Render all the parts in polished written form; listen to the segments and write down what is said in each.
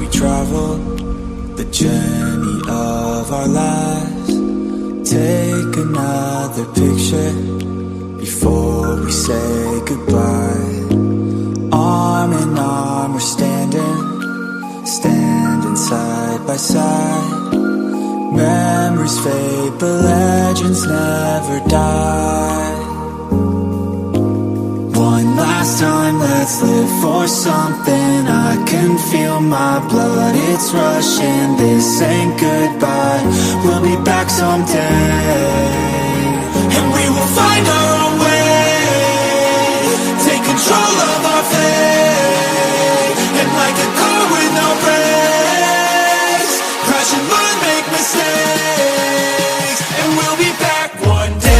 we travel the journey of our lives. Take another picture before we say goodbye. Arm in arm we're standing side by side. Memories fade but legends never die. One last time, let's live for something. I can feel my blood, it's rushing. This ain't goodbye, we'll be back someday. And we will find our own way. Take control of our fate. And like a car with no brakes, crash and learn, make mistakes. And we'll be back one day.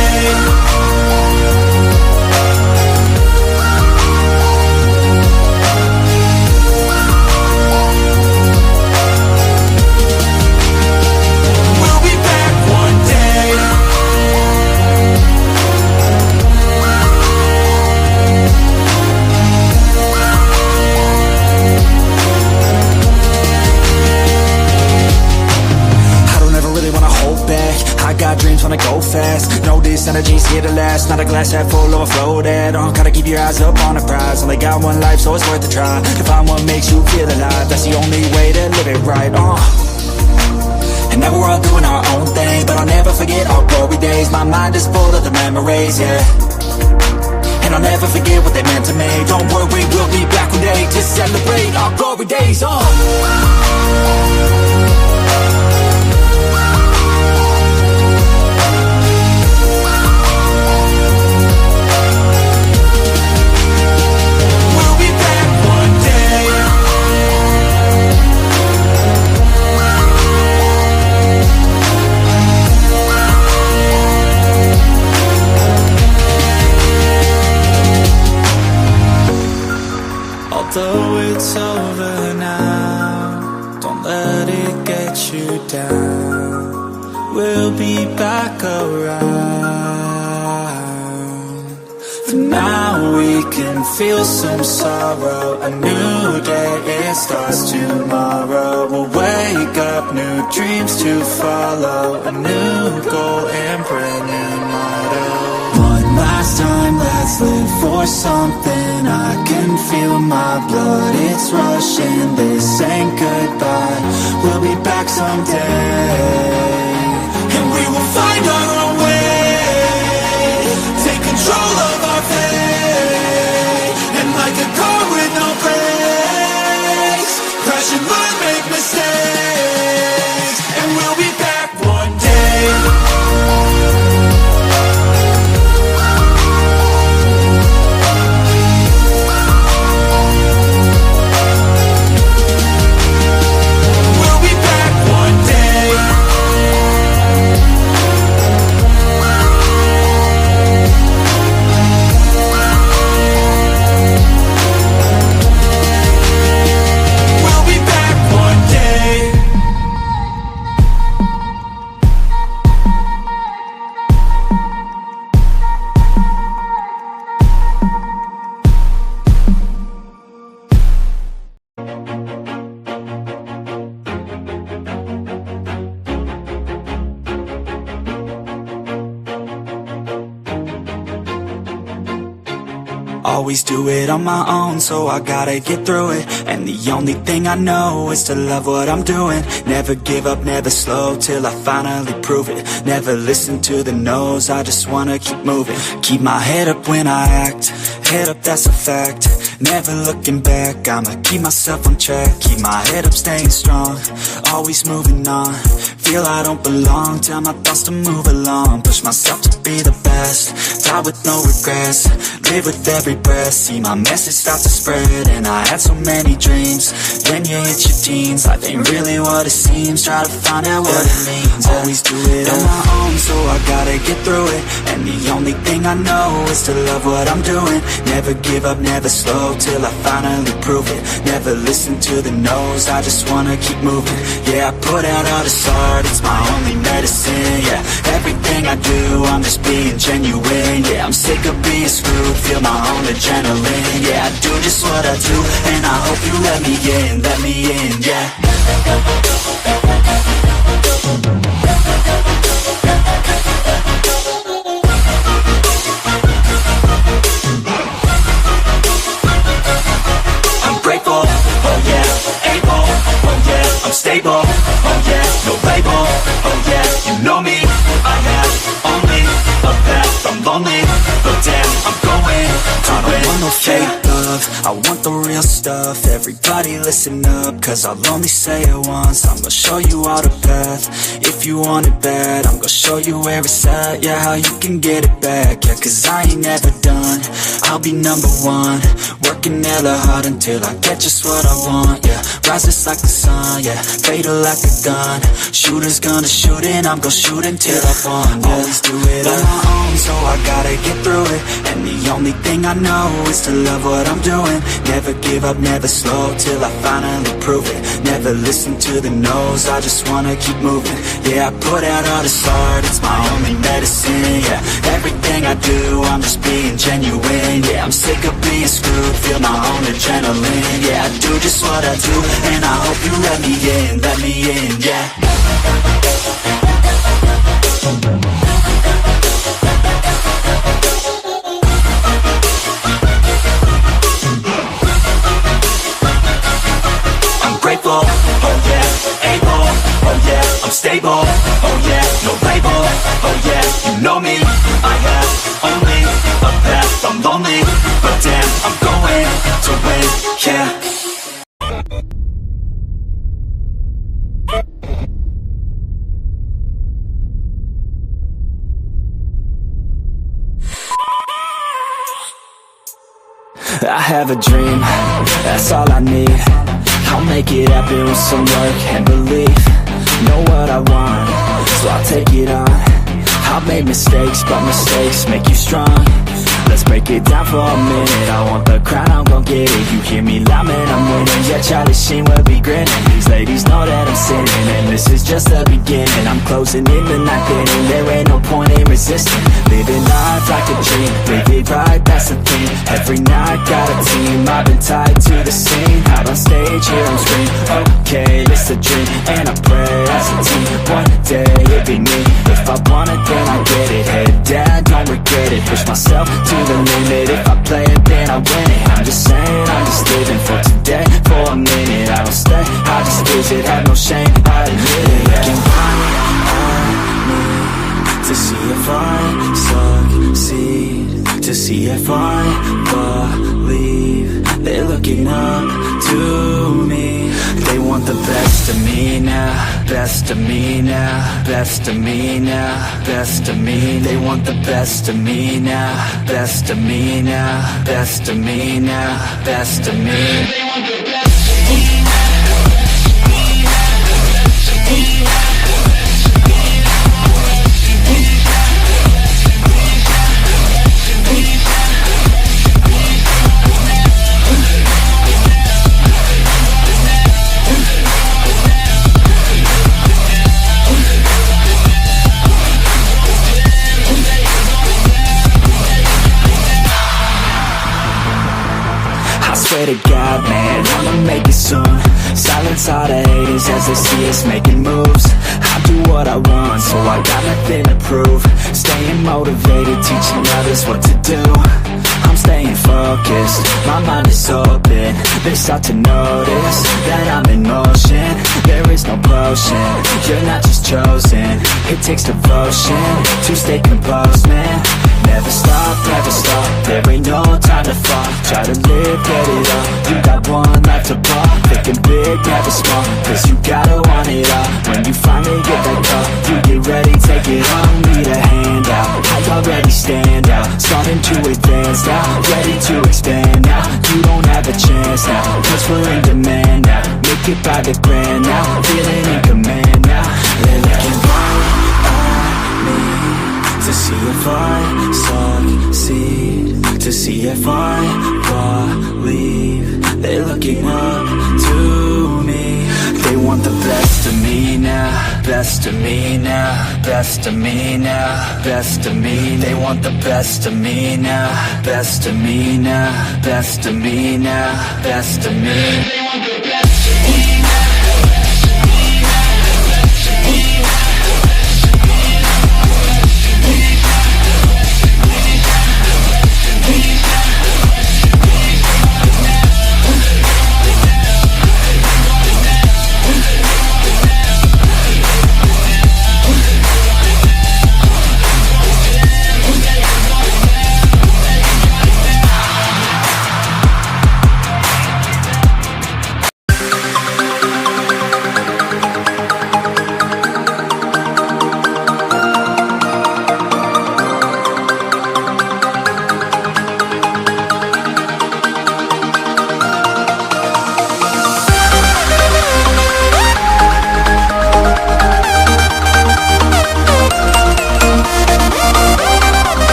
Got dreams, wanna go fast. Know this energy's here to last. Not a glass half full, overflow that. Gotta keep your eyes up on the prize. Only got one life, so it's worth a try. To find what makes you feel alive, that's the only way to live it right. And now we're all doing our own thing, but I'll never forget our glory days. My mind is full of the memories, yeah. And I'll never forget what they meant to me. Don't worry, we'll be back one day to celebrate our glory days. Although it's over now, don't let it get you down. We'll be back around. For now we can feel some sorrow. A new day, it starts tomorrow. We'll wake up, new dreams to follow. A new goal and brand new motto. Last time, let's live for something. I can feel my blood, it's rushing. This ain't goodbye, we'll be back someday. And we will find our own way. Take control of our fate. And like a car with no brakes, crash and learn, make mistakes. And we'll be back one day. Always do it on my own, so I gotta get through it. And the only thing I know is to love what I'm doing. Never give up, never slow, till I finally prove it. Never listen to the no's, I just wanna keep moving. Keep my head up when I act, head up, that's a fact. Never looking back, I'ma keep myself on track. Keep my head up, staying strong, always moving on. Feel I don't belong, tell my thoughts to move along. Push myself to be the best, die with no regrets. Live with every breath, see my message start to spread. And I had so many dreams, then you hit your teens. Life ain't really what it seems, try to find out what it means. Always do it on my own, so I gotta get through it. And the only thing I know is to love what I'm doing. Never give up, never slow, till I finally prove it. Never listen to the no's, I just wanna keep moving. Yeah, I put out all this art, it's my only medicine. Yeah, everything I do, I'm just being genuine. Yeah, I'm sick of being screwed, feel my own adrenaline. Yeah, I do just what I do, and I hope you let me in, yeah. I'm grateful, oh yeah, able, oh yeah, I'm stable, oh yeah, no label, oh yeah, you know me, I have only a path, I'm lonely, but damn, I'm going to win. I don't want no fake love, I want the real stuff. Everybody listen up, cause I'll only say it once. I'm gonna show you all the path, if you want it bad. I'm gonna show you where it's at, yeah, how you can get it back. Yeah, cause I ain't never done, I'll be number one. Working hella hard until I get just what I want, yeah. Rises like the sun, yeah, fatal like a gun. Shooters gonna shoot and I'm gonna shoot until I won, yeah. Always do it on my own, so I gotta get through it. And the only thing I know is to love what I'm doing. Never give up, never slow, till I finally prove it. Never listen to the no's, I just wanna keep moving. Yeah, I put out all this art, it's my only medicine, yeah. Everything I do, I'm just being genuine. Yeah, I'm sick of being screwed, feel my own adrenaline. Yeah, I do just what I do, and I hope you let me in, yeah. I'm grateful, oh yeah, able, oh yeah, I'm stable, oh yeah, no label, oh yeah, you know me, I have only a path, I'm lonely, but damn, I'm going to win, yeah. I have a dream, that's all I need. I'll make it happen with some work and belief. Know what I want, so I'll take it on. I've made mistakes, but mistakes make you strong. Let's break it down for a minute. I want the crown, I'm gon' get it. You hear me loud, man, I'm winning. Yeah, Charlie Sheen will be grinning. These ladies know that I'm sinning, and this is just the beginning. I'm closing in the ninth inning, there ain't no point in resisting. Living life like a dream, live it right, that's the thing. Every night got a team, I've been tied to the scene. Out on stage, here on screen, okay, it's a dream. And I pray as a team, one day it'll be me. If I want it, then I get it. Head down, don't regret it. Push myself to the limit, if I play it then I win it. I'm just saying, I'm just living for today, for a minute. I don't stay, I just visit, have no shame, I admit it. Looking right at me, to see if I succeed, to see if I believe. They're looking up to me, they want the best of me now, best of me now, best of me now, best of me. They want the best of me now, best of me now, best of me now, best of me. They want the best of me now. Swear to God, man, I'ma make it soon. Silence all the haters as they see us making moves. I do what I want, so I got nothing to prove. Staying motivated, teaching others what to do. I'm staying focused, my mind is open. They start to notice that I'm in motion. There is no potion, you're not just chosen. It takes devotion to stay composed, man. Never stop, there ain't no time to fall. Try to live, get it up, you got one life to ball. Thinking big, never small, cause you gotta want it all. When you finally get that call, you get ready, take it on. Need a handout, I already stand out. Starting to advance now, ready to expand now. You don't have a chance now, cause we're in demand now. Make it by the grand now, feeling in command now. They're looking right at me, to see if I succeed, to see if I believe. They're looking up to me, they want the best of me now, best of me now, best of me now, best of me. They want the best of me now, best of me now, best of me now, best of me. They want the best of me now.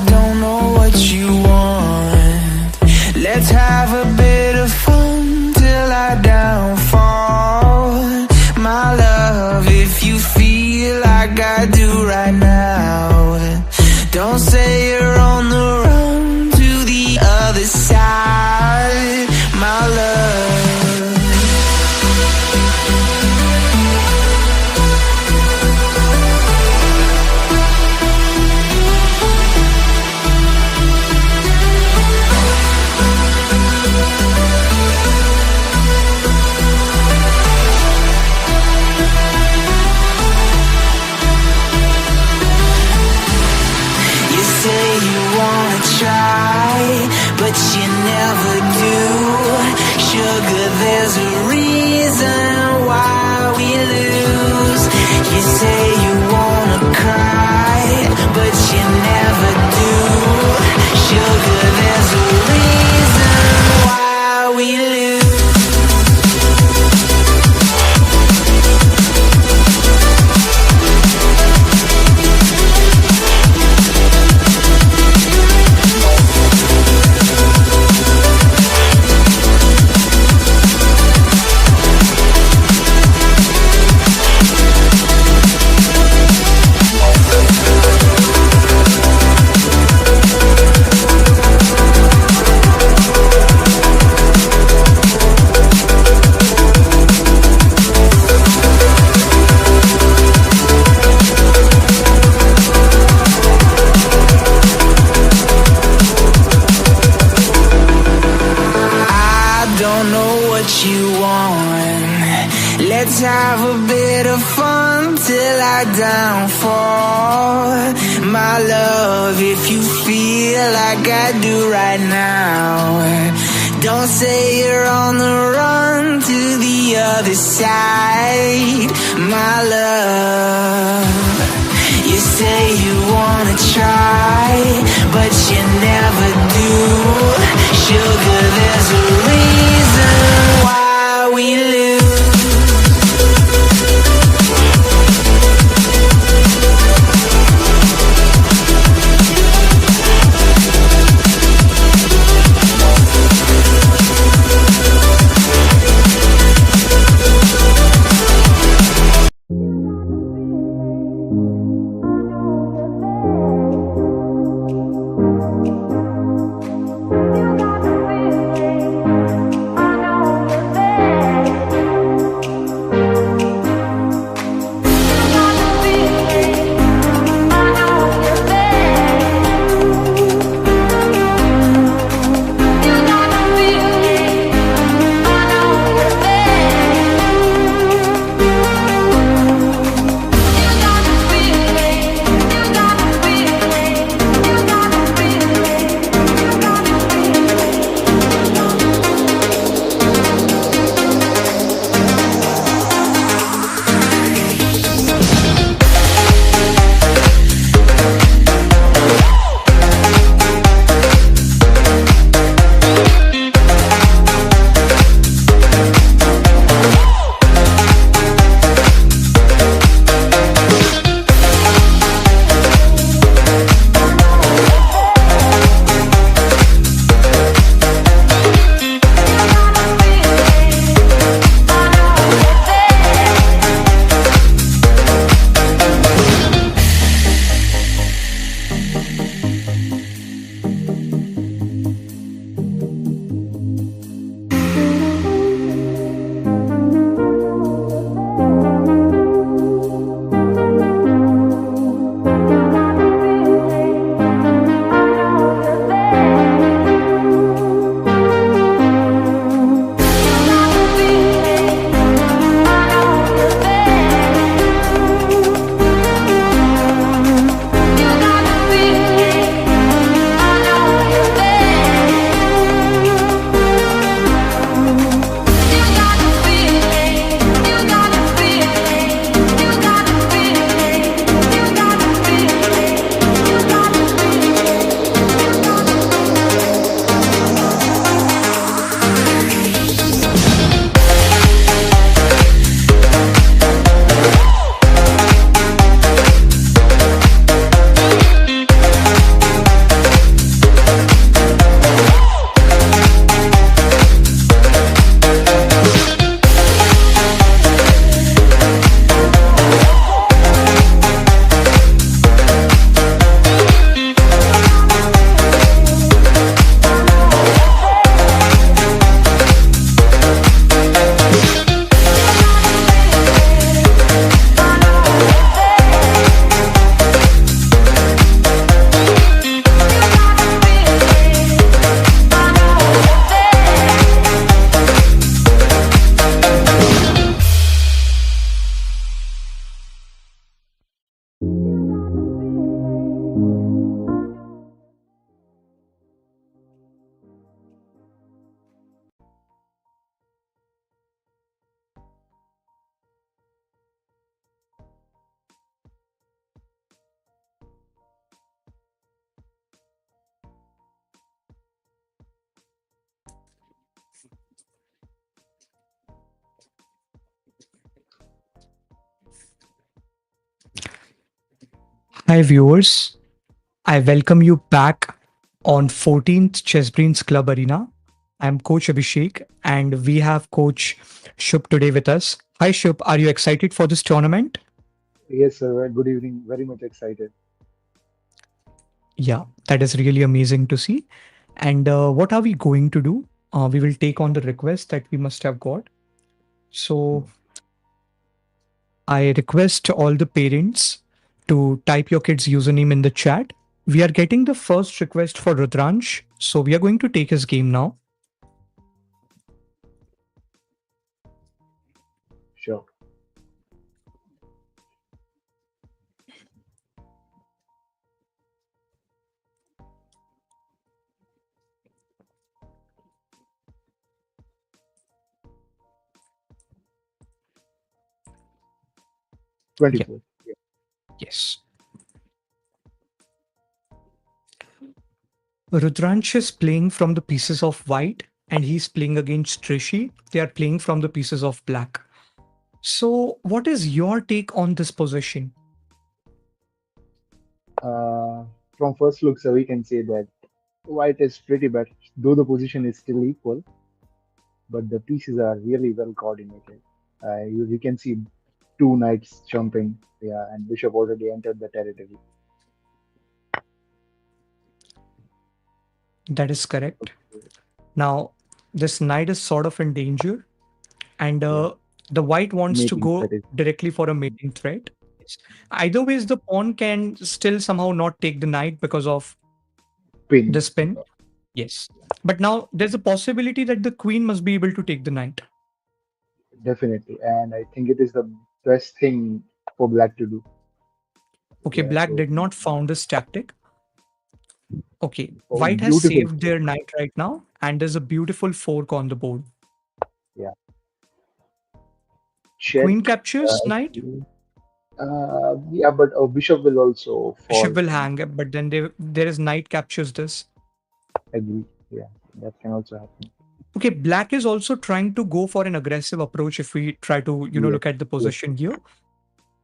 don't know what you want. Let's have a bit of fun till I downfall. My love, if you feel like I do right now, don't say you're on the run to the other side, my love. But you never do. Sugar, there's a reason why we lose. You say you wanna cry, but you never do. Sugar, there's a reason why we lose. Let's have a bit of fun till I downfall. My love, if you feel like I do right now, don't say you're on the run to the other side, my love. You say you wanna try, but you never do. Sugar, there's a reason why we lose. Hi, viewers. I welcome you back on 14th Chessbrainz Club Arena. I'm Coach Abhishek, and we have Coach Shub today with us. Hi, Shub. Are you excited for this tournament? Yes, sir. Good evening. Very much excited. Yeah, that is really amazing to see. And what are we going to do? We will take on the request that we must have got. So I request all the parents to type your kid's username in the chat. We are getting the first request for Rudransh. So we are going to take his game now. Sure. Yeah, 24. Yeah. yes. Rudransh is playing from the pieces of white and he's playing against Trishi. They are playing from the pieces of black. So, what is your take on this position? Uh, from first look, sir, we can say that white is pretty bad, though the position is still equal, but the pieces are really well coordinated. You can see two knights jumping, yeah, and bishop already entered the territory. That is correct. Okay. Now, this knight is sort of in danger, and Yeah, the white wants to mating go strategy. directly for a mating threat. Yes. Either ways, the pawn can still somehow not take the knight because of Pin. the spin. Yes. But now there's a possibility that the queen must be able to take the knight. Definitely, and I think it is the best thing for black to do. Okay, Yeah, black so did not found this tactic. Okay, oh, white has beautiful. saved their knight right now, and there's a beautiful fork on the board. Yeah, check. Queen captures knight, Actually. Yeah, but a bishop will also bishop fall will from. hang, but then there is knight captures this. Agree. Yeah, that can also happen. Okay, black is also trying to go for an aggressive approach if we try to, Yes, look at the yes. position here.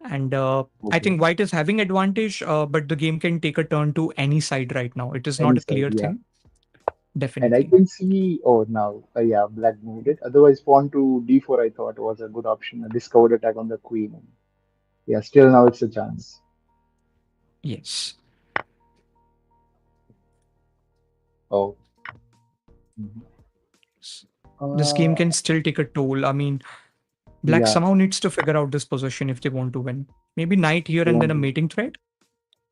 And I Okay. think white is having advantage, but the game can take a turn to any side right now. It is not Any a side, clear yeah. thing. And I Definitely. can see. Oh, now, yeah, black moved it. Otherwise, pawn to d4, I thought was a good option. A discovered attack on the queen. Yeah, still now it's a chance. Yes. Oh. Mhm. This game Uh, can still take a toll. I mean, black yeah, somehow needs to figure out this position if they want to win. Maybe knight here they and then want a to. mating threat.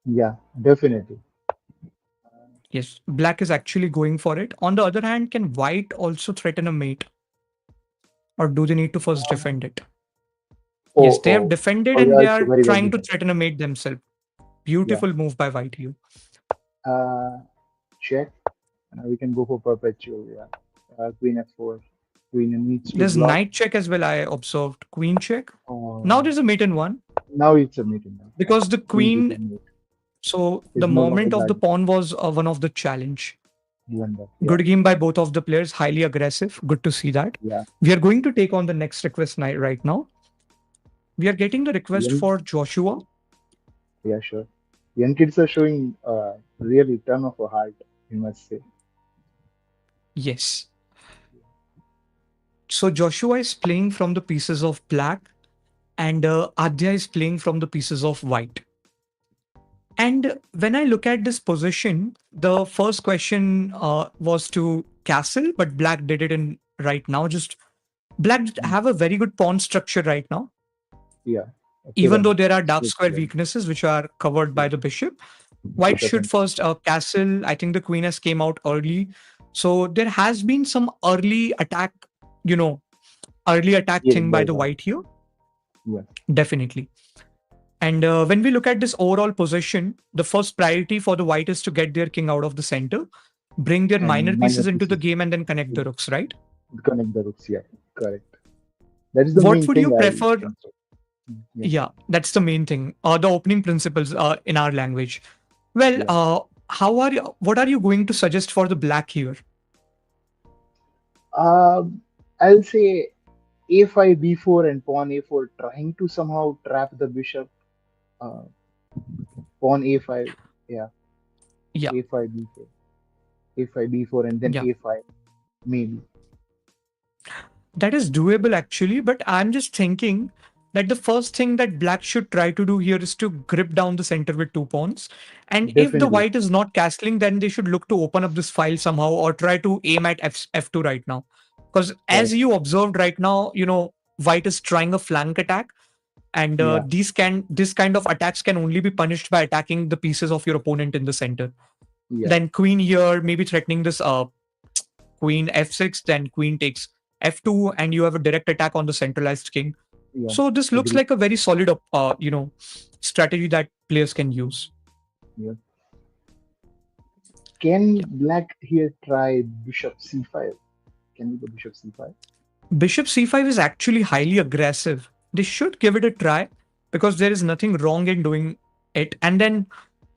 Yeah, definitely. Yes, black is actually going for it. On the other hand, can white also threaten a mate, or do they need to first defend it? Yes, Oh, they have oh. defended Oh, and yeah, they it's are very well trying to defended. threaten a mate themselves. Yeah. Beautiful move by white here. Uh, check. We can go for perpetual. Yeah. Queen f4. Queen needs to There's block. knight check as well. I observed queen check. Now Uh, there's a mate in one now it's a meeting now. Yeah. because the Queen queen. taking mate So the is no longer moment of the guarded. pawn was one of the challenge. Even that. Yeah. Good game by both of the players. Highly aggressive. Good to see that. Yeah. We are going to take on the next request right now. We are getting the request Young, for Joshua. yeah, sure. Young kids are showing really ton of a heart, you must say. Yes. So Joshua is playing from the pieces of black, and Adya is playing from the pieces of white. And when I look at this position, the first question was to castle, but black did it in right now. Just black Mm. have a very good pawn structure right now, Yeah. even though Piran. there are dark Split square Piran. weaknesses which are covered by Yeah. the bishop. White Bishop should and first castle. I think the queen has came out early, so there has been some early attack. You know, early attack yes, thing by by the one. white here. Yeah. Definitely. And when we look at this overall position, the first priority for the white is to get their king out of the center, bring their minor And minor pieces into the pieces. game, and then connect Yeah. the rooks, right? Connect the rooks. Yeah. Correct. That is the What main would you thing I prefer? think so. Yeah. Yeah, that's the main thing. The opening principles in our language. Well, Yeah. how are you? What are you going to suggest for the black here? I'll say a5 b4 and pawn a4 trying to somehow trap the bishop. Uh, pawn a5, yeah, Yeah, a5 b4, a5 b4, and then yeah. a5 maybe. That is doable actually, but I'm just thinking that the first thing that black should try to do here is to grip down the center with two pawns. And if the Definitely, white is not castling, then they should look to open up this file somehow or try to aim at F2 right now. Because as correct. you observed right now, white is trying a flank attack, and Yeah, this kind of attacks can only be punished by attacking the pieces of your opponent in the center. yeah, Then queen here, maybe threatening this queen f6, then queen takes f2, and you have a direct attack on the centralized king. yeah. So this looks Agree. like a very solid, strategy that players can use. Yeah. Can Yeah. black here try bishop c5? Can we go bishop c5? Bishop c5 is actually highly aggressive. They should give it a try because there is nothing wrong in doing it. And then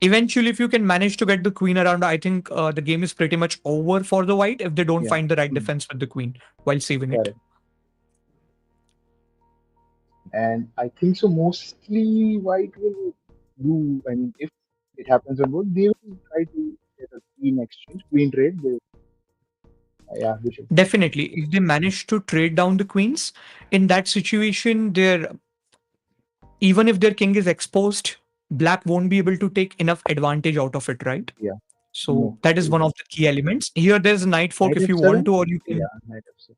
eventually, if you can manage to get the queen around, I think the game is pretty much over for the white if they don't Yeah, find the right mm, defense with the queen while saving it. correct. And I think so. Mostly white will do. I mean, if it happens on both, they will try to get a queen exchange, queen trade. They, yeah, bishop. Definitely, if they manage to trade down the queens, in that situation, even if their king is exposed, black won't be able to take enough advantage out of it, right? Yeah, So no. that is one of the key elements. Here, there's a knight fork Knight if you want f7. to, or you can, Yeah, knight f7.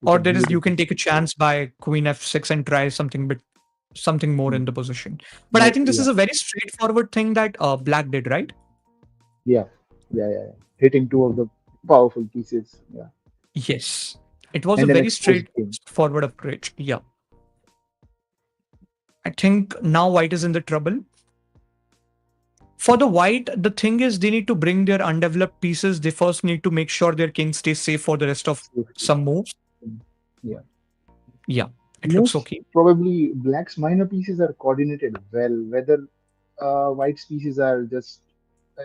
It's a or there is you beautiful. can take a chance by queen f6 and try something more in Mm, the position. But I more, think this yeah, is a very straightforward thing that black did, right? yeah, yeah. Hitting two of the powerful pieces. Yeah, Yes, it was a and then very exposed king. straightforward approach. Yeah, I think now white is in the trouble. For the white, the thing is they need to bring their undeveloped pieces. They first need to make sure their king stays safe for the rest of Safety. some moves. Mm, yeah. Yeah, it looks Most okay. probably black's minor pieces are coordinated well, whether white's pieces are just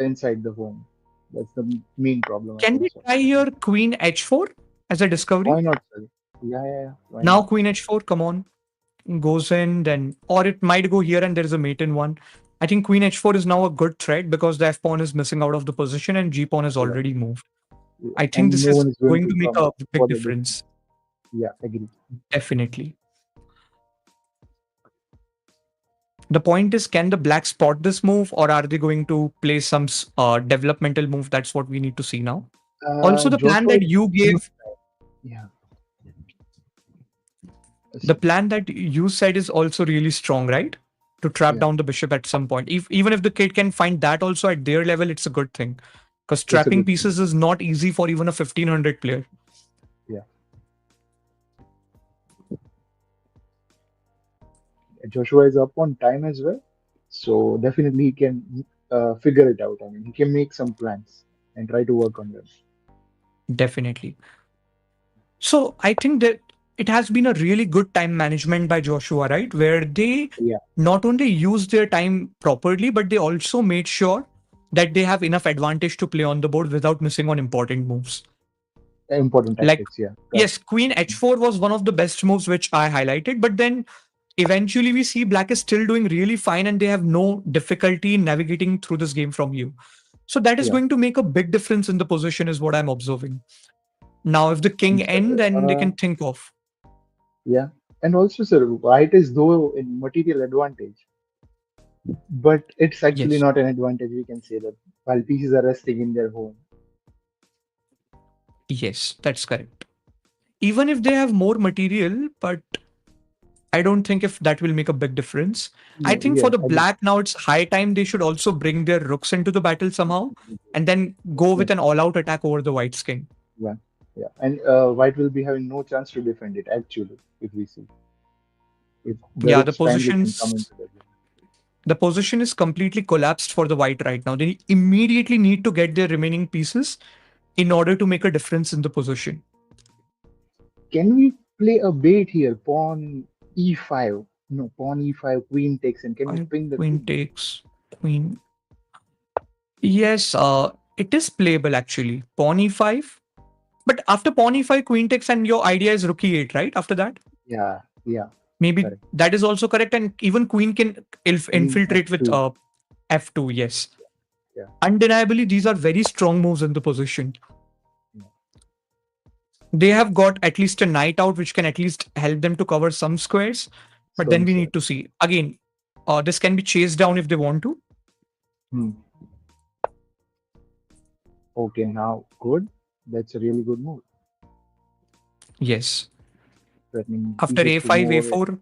inside the home. That's the main problem, I Can think we so. try your queen h4 as a discovery? Why not, sir? Yeah, why Now not? queen h4, come on, goes in then, or it might go here and there is a mate in one. I think queen h4 is now a good threat because the f pawn is missing out of the position and g pawn is Yeah, already moved. yeah. I think And this no is one is going going to to make come a big for the defense. difference. Yeah, agree. Definitely. The point is, can the black spot this move, or are they going to play some developmental move? That's what we need to see now. Also, the plan Joshua that is you enough gave, time. Yeah. the Yes. plan that you said is also really strong, right? To trap Yeah, down the bishop at some point. Even if the kid can find that also at their level, it's a good thing. Because it's a trapping good thing. pieces is not easy for even a 1500 player. Yeah. Joshua is up on time as well. So definitely he can figure it out. I mean, he can make some plans and try to work on them. Definitely. So I think that it has been a really good time management by Joshua, right? Where they Yeah, not only used their time properly, but they also made sure that they have enough advantage to play on the board without missing on important moves. important Like, tactics. Yeah, correct. yes, Queen H4 was one of the best moves which I highlighted, but then eventually we see Black is still doing really fine and they have no difficulty in navigating through this game from you. So that is Yeah. going to make a big difference in the position, is what I'm observing. Now, if the king And, end, then they can think of. yeah, and also, sir, white is though in material advantage, but it's actually Yes, not an advantage. We can say that while pieces are resting in their home. yes, that's correct. Even if they have more material, but I don't think if that will make a big difference. I No, think for yeah, the I agree. black now it's high time they should also bring their rooks into the battle somehow and then go Yeah, with an all-out attack over the white's king. yeah, yeah. And white will be having no chance to defend it. Actually, if we see if the Yeah, rooks finally can come into the game. the position is completely collapsed for the white right now. They immediately need to get their remaining pieces in order to make a difference in the position. Can we play a bait here? Pawn e5. No, pawn e5, queen takes, and can we ping the Queen queen? takes, queen. Yes, it is playable actually. Pawn e5. But after pawn e5, queen takes, and your idea is rook e8, right? After that? Yeah, Maybe correct. that is also correct. And even queen can Queen infiltrate with f2. F2, yes. Yeah. Undeniably, these are very strong moves in the position. Yeah. They have got at least a knight out, which can at least help them to cover some squares. But then we need to see. Again, this can be chased down if they want to. Okay, now good. That's a really good move. Yes. Threatening After pieces to A5, move away. A4,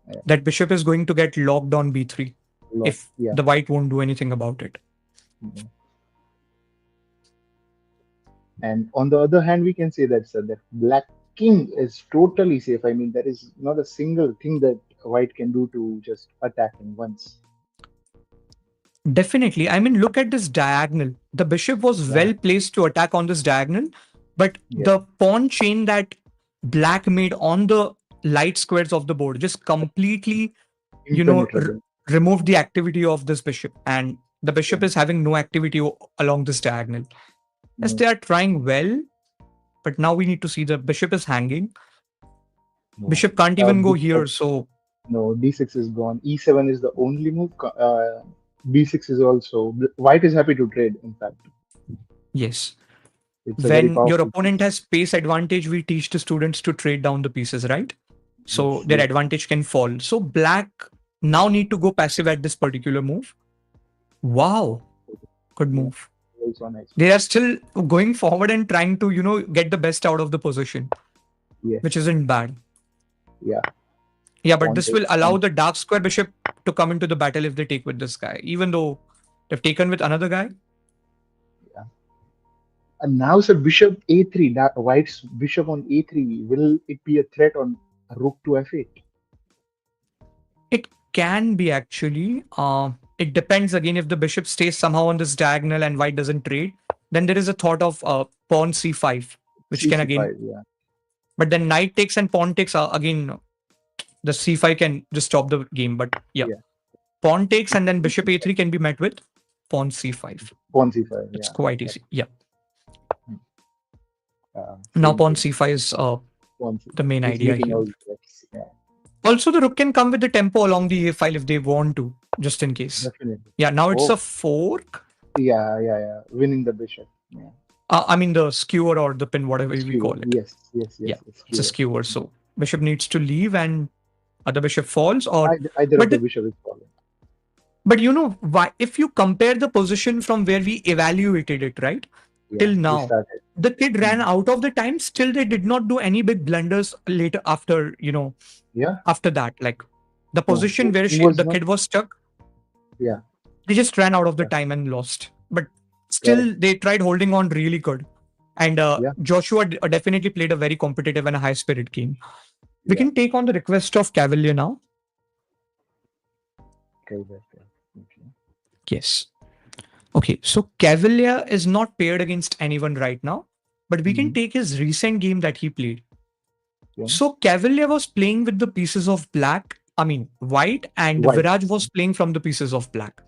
Yeah. that bishop is going to get locked on B3 if Yeah. the white won't do anything about it. Yeah. And on the other hand, we can say that, sir, that black king is totally safe. I mean, there is not a single thing that white can do to just attack him once. Definitely. I mean, look at this diagonal. The bishop was Yeah. well placed to attack on this diagonal, but Yeah. the pawn chain that black made on the light squares of the board just completely, Impenetrable. removed the activity of this bishop. And the bishop Yeah. is having no activity along this diagonal. Yes, No. they are trying well, but now we need to see the bishop is hanging. No. Bishop can't even go here, so no, d6 is gone. E7 is the only move. B6 is also. White is happy to trade, in fact. yes. It's a very When your powerful opponent piece. has space advantage, we teach the students to trade down the pieces, right? So Yes, their yes. advantage can fall. So black now need to go passive at this particular move. Wow, good move. Also nice. They are still going forward and trying to, get the best out of the position, Yes. which isn't bad. Yeah. Yeah, but Pawn this takes will allow pawn. the dark square bishop to come into the battle if they take with this guy, even though they've taken with another guy. Yeah. And now, sir, bishop a3. White's bishop on a3. Will it be a threat on rook to f8? It can be actually. It depends again if the bishop stays somehow on this diagonal and white doesn't trade. Then there is a thought of pawn c5, which can again. c5, yeah. But then knight takes and pawn takes again. The c5 can just stop the game. But yeah, pawn takes and then bishop a3 can be met with pawn c5. Pawn c5. It's Yeah. quite easy. Yeah. Now Same pawn thing. c5 is Pawn c5. the main It's idea making here. all the threats. Yeah. Also, the rook can come with the tempo along the a file if they want to, just in case. Definitely. Yeah, now it's a fork. Yeah. Winning the bishop. Yeah. I mean the skewer or the pin, whatever we call it. Yes. Yeah, it's a skewer. So bishop needs to leave and other bishop falls. Or Either of the bishop is falling. But why? If you compare the position from where we evaluated it, right, till now, the kid ran out of the time. Still, they did not do any big blunders later after after that. Like the position where the kid was stuck. Yeah. They just ran out of the time and lost. But still, they tried holding on really good. And Joshua definitely played a very competitive and a high spirit game. We can take on the request of Cavalier now. Okay. Yes. Okay, so Cavalier is not paired against anyone right now, but we can take his recent game that he played. Yeah. So Cavalier was playing with the pieces of white, and Viraj was playing from the pieces of black.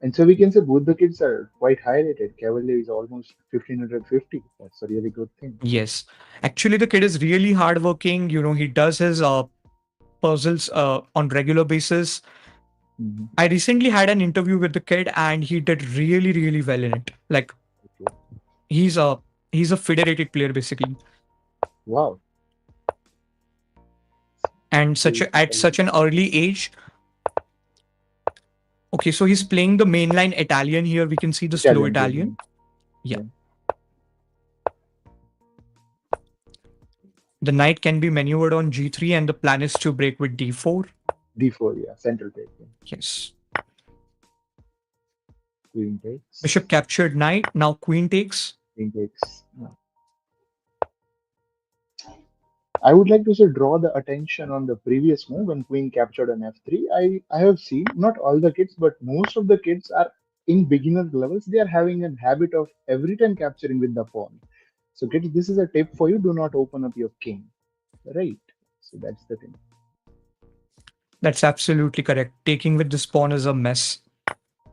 And so we can say both the kids are quite high rated. Cavalier is almost 1550. That's a really good thing. Yes. Actually, the kid is really hardworking. He does his puzzles on regular basis. I recently had an interview with the kid and he did really, really well in it. Like he's a federated player basically. Wow. And at such an early age. Okay, so he's playing the mainline Italian here. We can see the slow Italian. Yeah. The knight can be maneuvered on g3 and the plan is to break with d4. D4, yeah, central take. Yes. Queen takes. Bishop captured knight. Now queen takes. Queen takes. No. I would like to draw the attention on the previous move when queen captured an f3. I have seen not all the kids, but most of the kids are in beginner levels. They are having a habit of every time capturing with the pawn. So kids, this is a tip for you. Do not open up your king. Right. So that's the thing. That's absolutely correct. Taking with this pawn is a mess.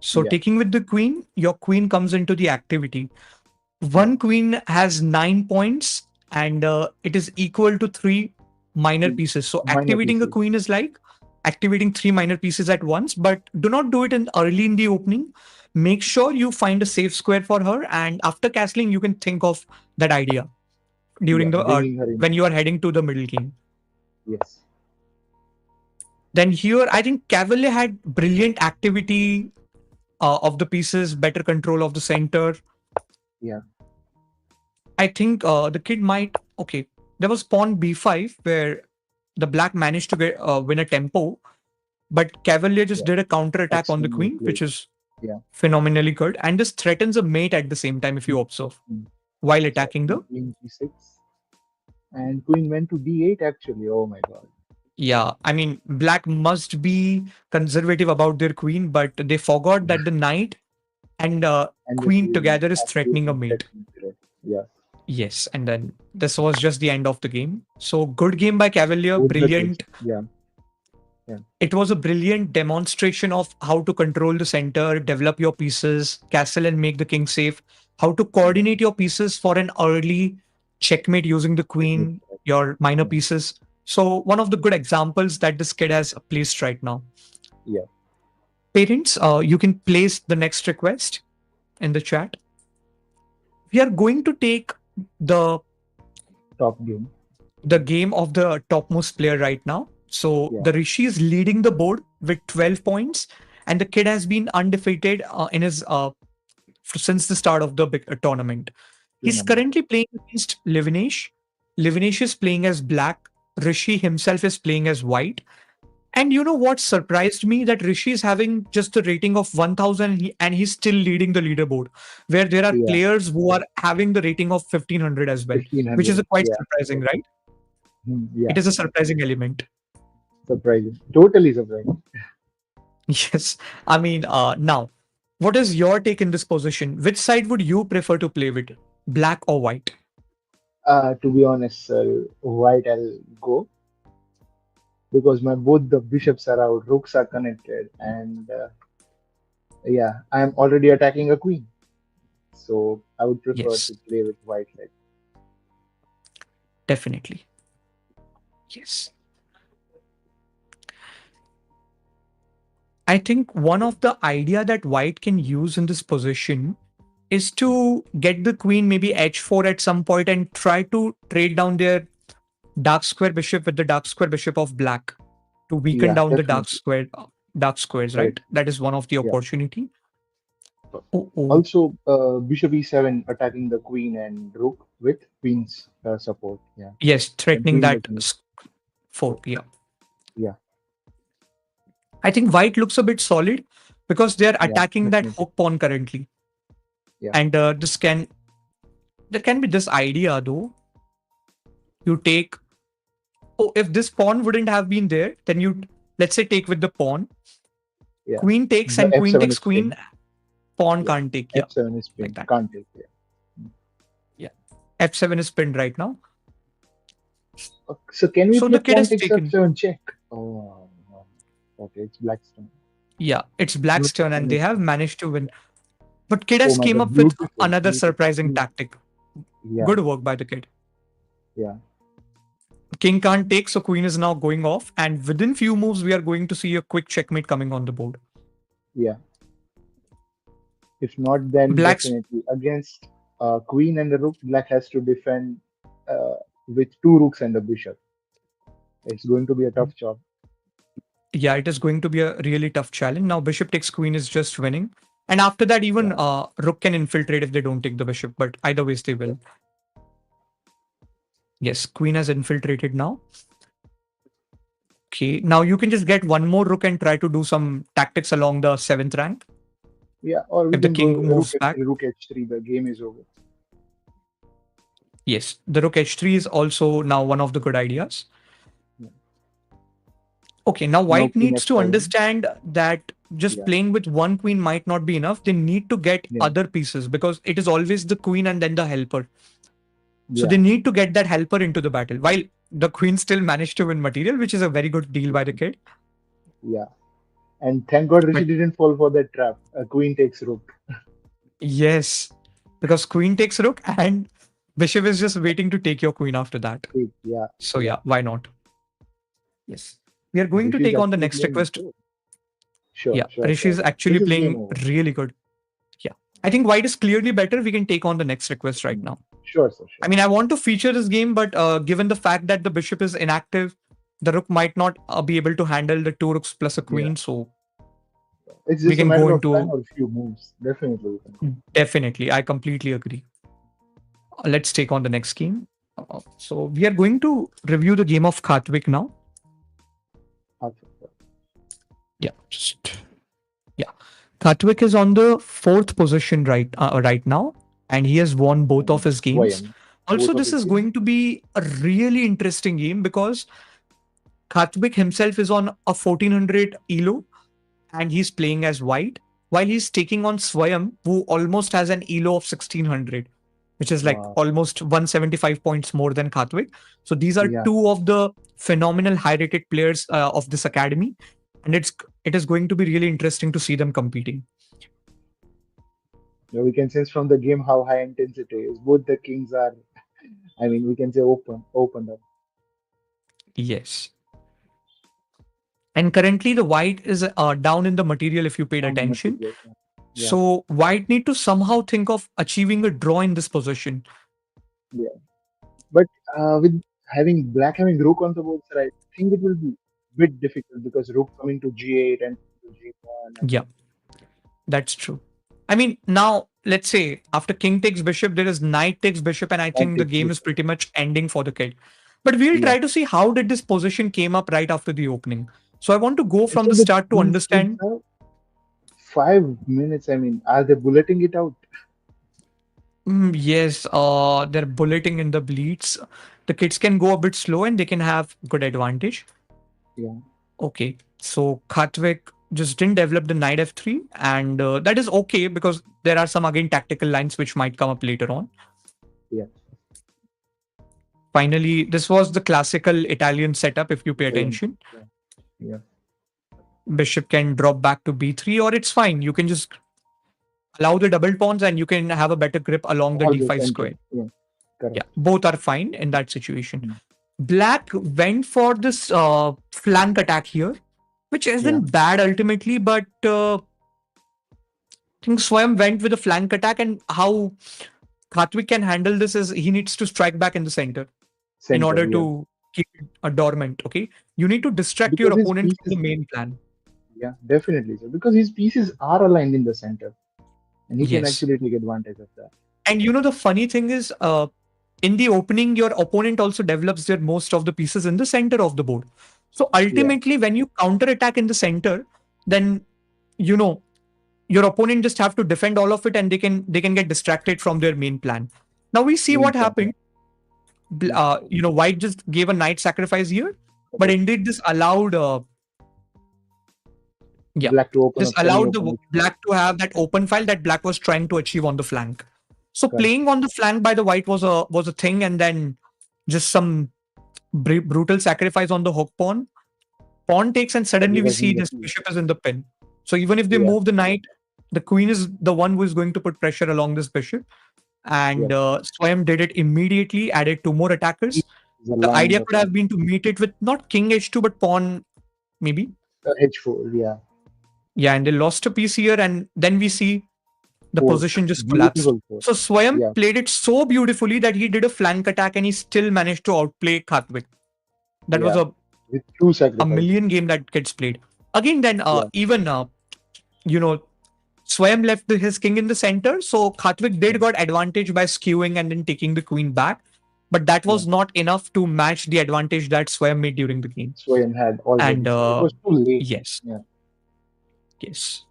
So taking with the queen, your queen comes into the activity. One queen has 9 points and it is equal to 3 minor pieces. So activating a queen is like activating 3 minor pieces at once, but do not do it early in the opening. Make sure you find a safe square for her, and after castling, you can think of that idea Yeah, during the bringing her in. when you are heading to the middle game. Yes. Then here, I think Cavalier had brilliant activity of the pieces, better control of the center. Yeah. I think the kid might. Okay, there was pawn b5 where the black managed to win a tempo, but Cavalier just Yeah. did a counter attack on the Extremely queen, played. which is Yeah. phenomenally good. And this threatens a mate at the same time if you observe Mm. while attacking Exactly. the. Queen g6. And queen went to d8 actually. Oh my god. Yeah, I mean, black must be conservative about their queen, but they forgot Yeah. that the knight and And the queen queen together is threatening a absolutely mate. threatening threat. Yeah. Yes, and then this was just the end of the game. So good game by Cavalier, Both the kids. brilliant. Yeah. Yeah. It was a brilliant demonstration of how to control the center, develop your pieces, castle and make the king safe, how to Yeah. coordinate your pieces for an early checkmate using the Technique. queen, your minor Yeah. pieces. So one of the good examples that this kid has placed right now. Yeah. Parents, you can place the next request in the chat. We are going to take the Top game. the game of the topmost player right now. So Yeah. the Rishi is leading the board with 12 points, and the kid has been undefeated in his since the start of the big tournament. He's Tournament. currently playing against Livinesh. Livinesh is playing as black. Rishi himself is playing as white. And you know what surprised me? That Rishi is having just the rating of 1000 and he's still leading the leaderboard, where there are Yeah. players who are having the rating of 1500 as well, which is 1500. a quite Yeah. surprising, right? Yeah. It is a surprising element. Surprising. Totally surprising. Yes. I mean, now, what is your take in this position? Which side would you prefer to play with, black or white? To be honest, white I'll go because my both the bishops are out, rooks are connected, and yeah, I'm already attacking a queen. So I would prefer Yes, to play with white leg. definitely. Yes. I think one of the idea that white can use in this position is to get the queen maybe h4 at some point and try to trade down their dark square bishop with the dark square bishop of black to weaken Yeah, down the definitely. dark squares, right? Correct. That is one of the Yeah. opportunity. Oh, oh. Also, bishop e7 attacking the queen and rook with queen's support. Yeah. Yes, And threatening queen that doesn't. four. Yeah. Yeah. I think white looks a bit solid because they are Yeah. attacking that Definitely. hook pawn currently. Yeah. And there can be this idea though. You take, oh, if this pawn wouldn't have been there, then you, let's say, take with the pawn. Yeah. Queen takes The and queen f7 takes is pinned. queen, pawn Yeah. can't take. Yeah, F7 is like pinned. that. Can't take. Yeah. Yeah. F7 is pinned right now. So can we So play the kid pawn has takes taken. f7 check? Oh, no. Okay, it's black's turn. Yeah, it's black's Not turn and f7 they is have pinned. managed to win. But kid Oh has my came god, up with beautiful, another beautiful, surprising beautiful. tactic. Yeah. Good work by the kid. Yeah. King can't take, so queen is now going off. And within few moves, we are going to see a quick checkmate coming on the board. Yeah. If not, then Black's, definitely against queen and the rook, black has to defend uh, with two rooks and a bishop. It's going to be a tough job. yeah, it is going to be a really tough challenge. Now, bishop takes queen is just winning. And after that, even Yeah. rook can infiltrate if they don't take the bishop. But either ways, they will. Yes, queen has infiltrated now. Okay, now you can just get one more rook and try to do some tactics along the 7th rank. Yeah, or we If the can go king moves back. rook h3, the game is over. Yes, the rook h3 is also now one of the good ideas. Yeah. Okay, now Now white queen needs to f7. understand that just Yeah. playing with one queen might not be enough. They need to get Yeah. other pieces because it is always the queen and then the helper. So Yeah. they need to get that helper into the battle. While the queen still managed to win material, which is a very good deal by the kid. Yeah. And thank God Rishi But didn't fall for that trap. Queen takes rook. yes, because queen takes rook and bishop is just waiting to take your queen after that. Yeah. So yeah, why not? Yes. We are going to Rishi is take on the actually next playing request. good. Sure, Yeah, sure, Rishi sure. is actually This is game playing over. really good. Yeah. I think white is clearly better. We can take on the next request right now. Sure, sir, I sure. mean, I want to feature this game, but given the fact that the bishop is inactive, the rook might not be able to handle the two rooks plus a Yeah. queen. So It's we just a can go matter of time into or a few moves. Definitely we can. definitely. I completely agree. Let's take on the next game. So we are going to review the game of Khatwik now. Okay. Yeah, yeah. Khatwik is on the fourth position right now, and he has won both of his games. Swayam. Also, Both of this his is games. going to be a really interesting game because Khatwik himself is on a 1400 elo and he's playing as white, while he's taking on Swayam, who almost has an elo of 1600, which is like Wow. almost 175 points more than Khatwik. So these are Yeah. two of the phenomenal high-rated players of this academy, and it is going to be really interesting to see them competing. We can sense from the game how high intensity is. Both the kings are, I mean, we can say opened up. Yes. And currently, the white is down in the material if you paid On the attention. material. Yeah. So white need to somehow think of achieving a draw in this position. Yeah. But with having black having rook on the board side, I think it will be a bit difficult because rook coming to g8 and to g1 and Yeah, that's true. I mean, now let's say after king takes bishop, there is knight takes bishop, and I knight think the takes game is bishop. pretty much ending for the kid. But we'll Yeah. try to see how did this position came up right after the opening. So I want to go from So the start to these kids understand. have 5 minutes. I mean, are they bulleting it out? Yes, they're bulleting in the bleeds. The kids can go a bit slow and they can have good advantage. Yeah. Okay, so Khatwik just didn't develop the knight f3, and that is okay because there are some again tactical lines which might come up later on. Yeah. Finally, this was the classical Italian setup if you pay Same. attention. Yeah. Yeah. Bishop can drop back to b3, or it's fine. You can just allow the double pawns and you can have a better grip along the Or the d5 center. square. Yeah. Yeah, Correct. both are fine in that situation. Mm. Black went for this flank attack here, which Yeah. isn't bad ultimately, but I think Swayam went with a flank attack, and how Khatwik can handle this is he needs to strike back in the center in Center. order Yeah. to keep it dormant. Okay, you need to distract your Because his opponent from pieces. the main plan. Yeah. Definitely. So because his pieces are aligned in the center, and he can Yes, actually take advantage of that. and you know the funny thing is, in the opening, your opponent also develops their most of the pieces in the center of the board. So Yeah. ultimately, when you counter attack in the center, then you know your opponent just have to defend all of it, and they can get distracted from their main plan. Now we see Main what plan. Yeah. happened. Mm. White just gave a knight sacrifice here, but Okay. indeed this allowed, yeah, Black to open this up allowed semi-open. the black to have that open file that black was trying to achieve on the flank. So Correct. playing on the flank by the white was a thing, and then just some brutal sacrifice on the hook pawn. Pawn takes, and Yeah, suddenly we because see in the this bishop is in the pin. So even if they yeah. move the knight, the queen is the one who is going to put pressure along this bishop. Yeah. And Swayam did it immediately, added two more He attackers. is The aligned idea the could have front. been to meet it with not king h2, but pawn maybe. H4. Yeah. Yeah, and they lost a piece here, and then we see the Fork. position just collapsed. Beautiful fork. So Swayam Yeah. played it so beautifully that he did a flank attack and he still managed to outplay Khatwik. That was Yeah. With two a sacrifices. million game that gets played. Again, then Yeah. even you know Swayam left his king in the center, so Khatwik Yeah. did got advantage by skewing and then taking the queen back, but that Yeah. was not enough to match the advantage that Swayam made during the game. Swayan had And already. So it was too late. yes, Yeah. yes.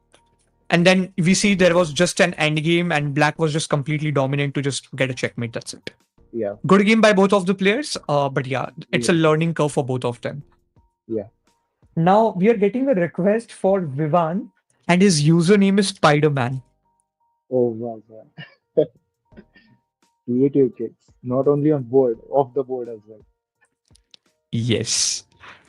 And then we see there was just an end game, and Black was just completely dominant to just get a checkmate. That's it. Yeah. Good game by both of the players, but yeah, it's a Yeah. learning curve for both of them. Yeah. Now we are getting a request for Vivan, and his username is Spider-Man. Oh wow. Wow. Creative kids. Not only on board, off the board as well. Yes,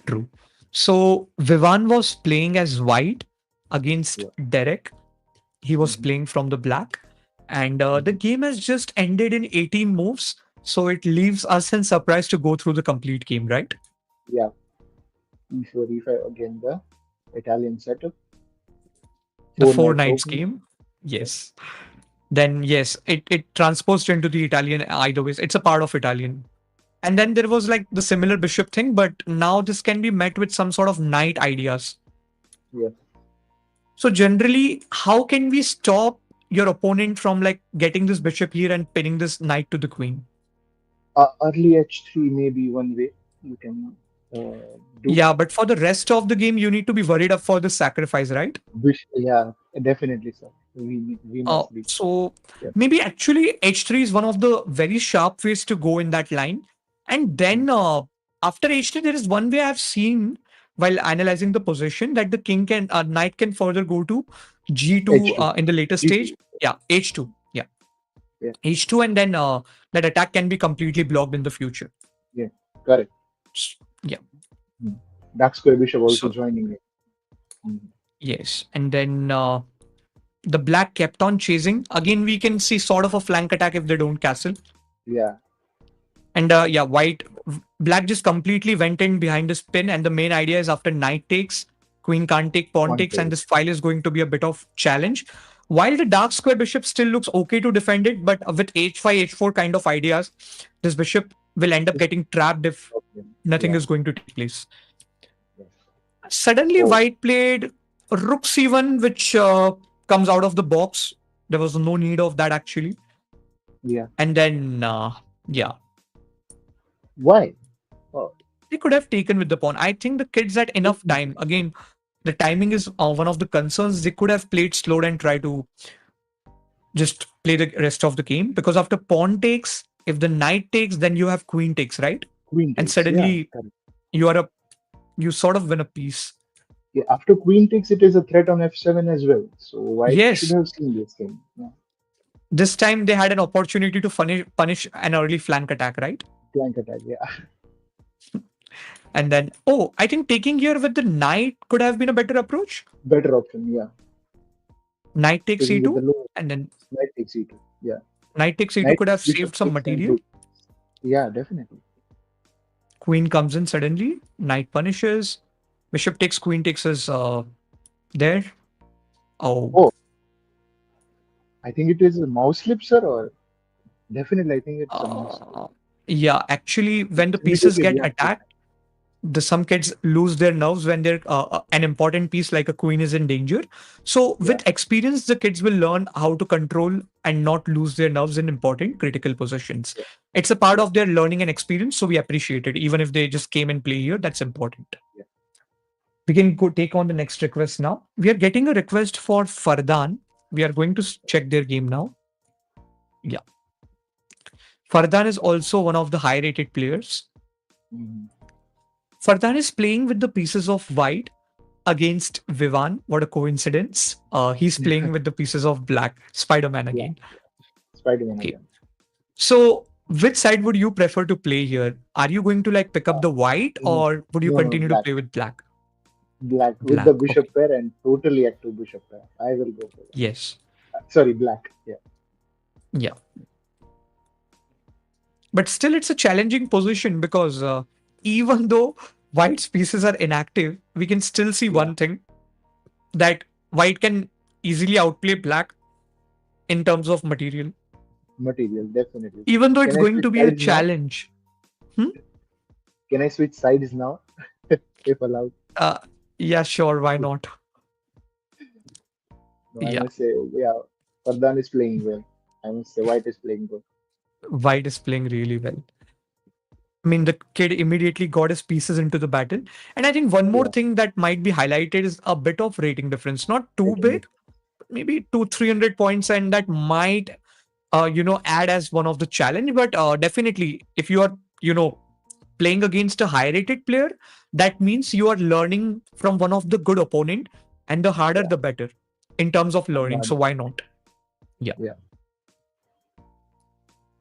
true. So Vivan was playing as white against Yeah. Derek. He was Hmm. playing from the black, and the Hmm. game has just ended in 18 moves. So it leaves us in surprise to go through the complete game, right? Yeah. e4, e5, again the Italian setup. The Four four knights knights open. game. Yeah. Yes. Then yes, it transposed into the Italian either ways. It's a part of Italian. And then there was like the similar bishop thing, but now this can be met with some sort of knight ideas. Yeah. So generally, how can we stop your opponent from like getting this bishop here and pinning this knight to the queen? Early h3 may be one way you can do. Yeah, but for the rest of the game, you need to be worried up for the sacrifice, right? Which, yeah, definitely, sir. We must be. So Yeah. maybe actually h3 is one of the very sharp ways to go in that line. And then after h3, there is one way I've seen while analyzing the position that the king can, knight can further go to g2 H2. in the later stage. G2. Yeah, h2. Yeah, Yeah. h2, and then that attack can be completely blocked in the future. Yeah. Correct. Yeah. Hmm. Dark square bishop also So joining it. Hmm. yes, and then the black kept on chasing. Again, we can see sort of a flank attack if they don't castle. Yeah. And yeah, black just completely went in behind this pin. And the main idea is after knight takes, queen can't take, pawn One takes, and take. this file is going to be a bit of challenge. While the dark square bishop still looks okay to defend it, but with h5, h4 kind of ideas, this bishop will end up Just getting trapped if okay. nothing Yeah. is going to take place. Yes. Suddenly, Oh, white played rook c1, which comes out of the box. There was no need of that actually. yeah. And then, yeah, Why? Oh, they could have taken with the pawn. I think the kids had enough definitely. time. Again, the timing is one of the concerns. They could have played slow and try to just play the rest of the game because after pawn takes, if the knight takes, then you have queen takes, right? Queen And takes. Yeah. suddenly Correct. you sort of win a piece. Yeah. After queen takes, it is a threat on f7 as well. So white should Yes, have seen this thing. Yeah. this time they had an opportunity to punish an early flank attack, right? Flank attack. Yeah. And then, oh, I think taking here with the knight could have been a better approach. Better option. Yeah. Knight takes Taking with the e2, low. and then Knight takes e2. Yeah. knight takes e2 Knight could have bishop saved some takes and material. rook. Yeah, definitely. Queen comes in suddenly, knight punishes, bishop takes, queen takes is there. Oh, Oh, I think it is a mouse slip, sir, or definitely I think it's a mouse slip. yeah, actually, when the pieces Immediately get reacted. attacked, some kids lose their nerves when they're an important piece like a queen is in danger. So Yeah. with experience, the kids will learn how to control and not lose their nerves in important critical positions. Yeah. It's a part Yeah. of their learning and experience, so we appreciate it. Even if they just came and play here, that's important. Yeah. We can go take on the next request now. We are getting a request for Fardan. We are going to check their game now. Yeah. Fardan is also one of the high rated players. Mhm. Fardan is playing with the pieces of white against Vivan. What a coincidence. He's playing with the pieces of black. Spider-Man Yeah. again. Spider-Man Okay. again. So which side would you prefer to play here? Are you going to like pick up Uh, the white no, or would you no, continue to black. play with black? Black with the Black. Okay. bishop pair and totally active bishop pair. I will go for that. Yes. Sorry, black. Yeah. Yeah. But still, it's a challenging position because even though white's pieces are inactive, we can still see Yeah. one thing that white can easily outplay black in terms of material, Material, definitely. even though it's Can I going switch to be a sides now? challenge. Hmm? Can I switch sides now? If allowed. Uh, yeah, sure. Why not? No, I Yeah, must say, yeah, Fardan is playing well. I must say, white is playing good. white is playing really well. I mean, the kid immediately got his pieces into the battle. And I think one more Yeah. thing that might be highlighted is a bit of rating difference. Not too Rating big, difference. maybe 200-300 points, and that might add as one of the challenge. But definitely, if you are, playing against a high rated player, that means you are learning from one of the good opponent, and the harder Yeah. the better in terms of learning. Not, So why not? Yeah. yeah.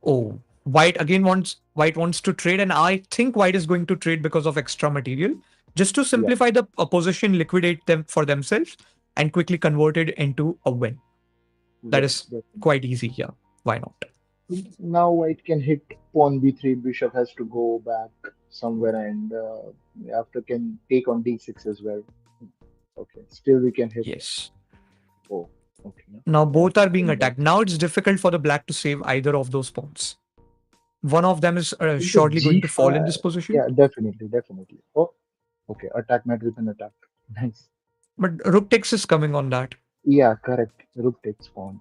Oh, white wants to trade, and I think white is going to trade because of extra material, just to Yeah. simplify the opposition, liquidate them for themselves, and quickly convert it into a win. That Well, is definitely. quite easy here. Why not? Now white can hit pawn b3, bishop has to go back. somewhere, and after can take on d6 as well. Okay, still we can hit. Yes. Oh, okay. Now Yeah, both are being then attacked. Now it's difficult for the black to save either of those pawns. One of them is into surely going to fall in g5. this position. Yeah, definitely, definitely. Oh, okay. Attack met with an attack. Nice. But rook takes is coming on that. Yeah, correct. Rook takes pawn.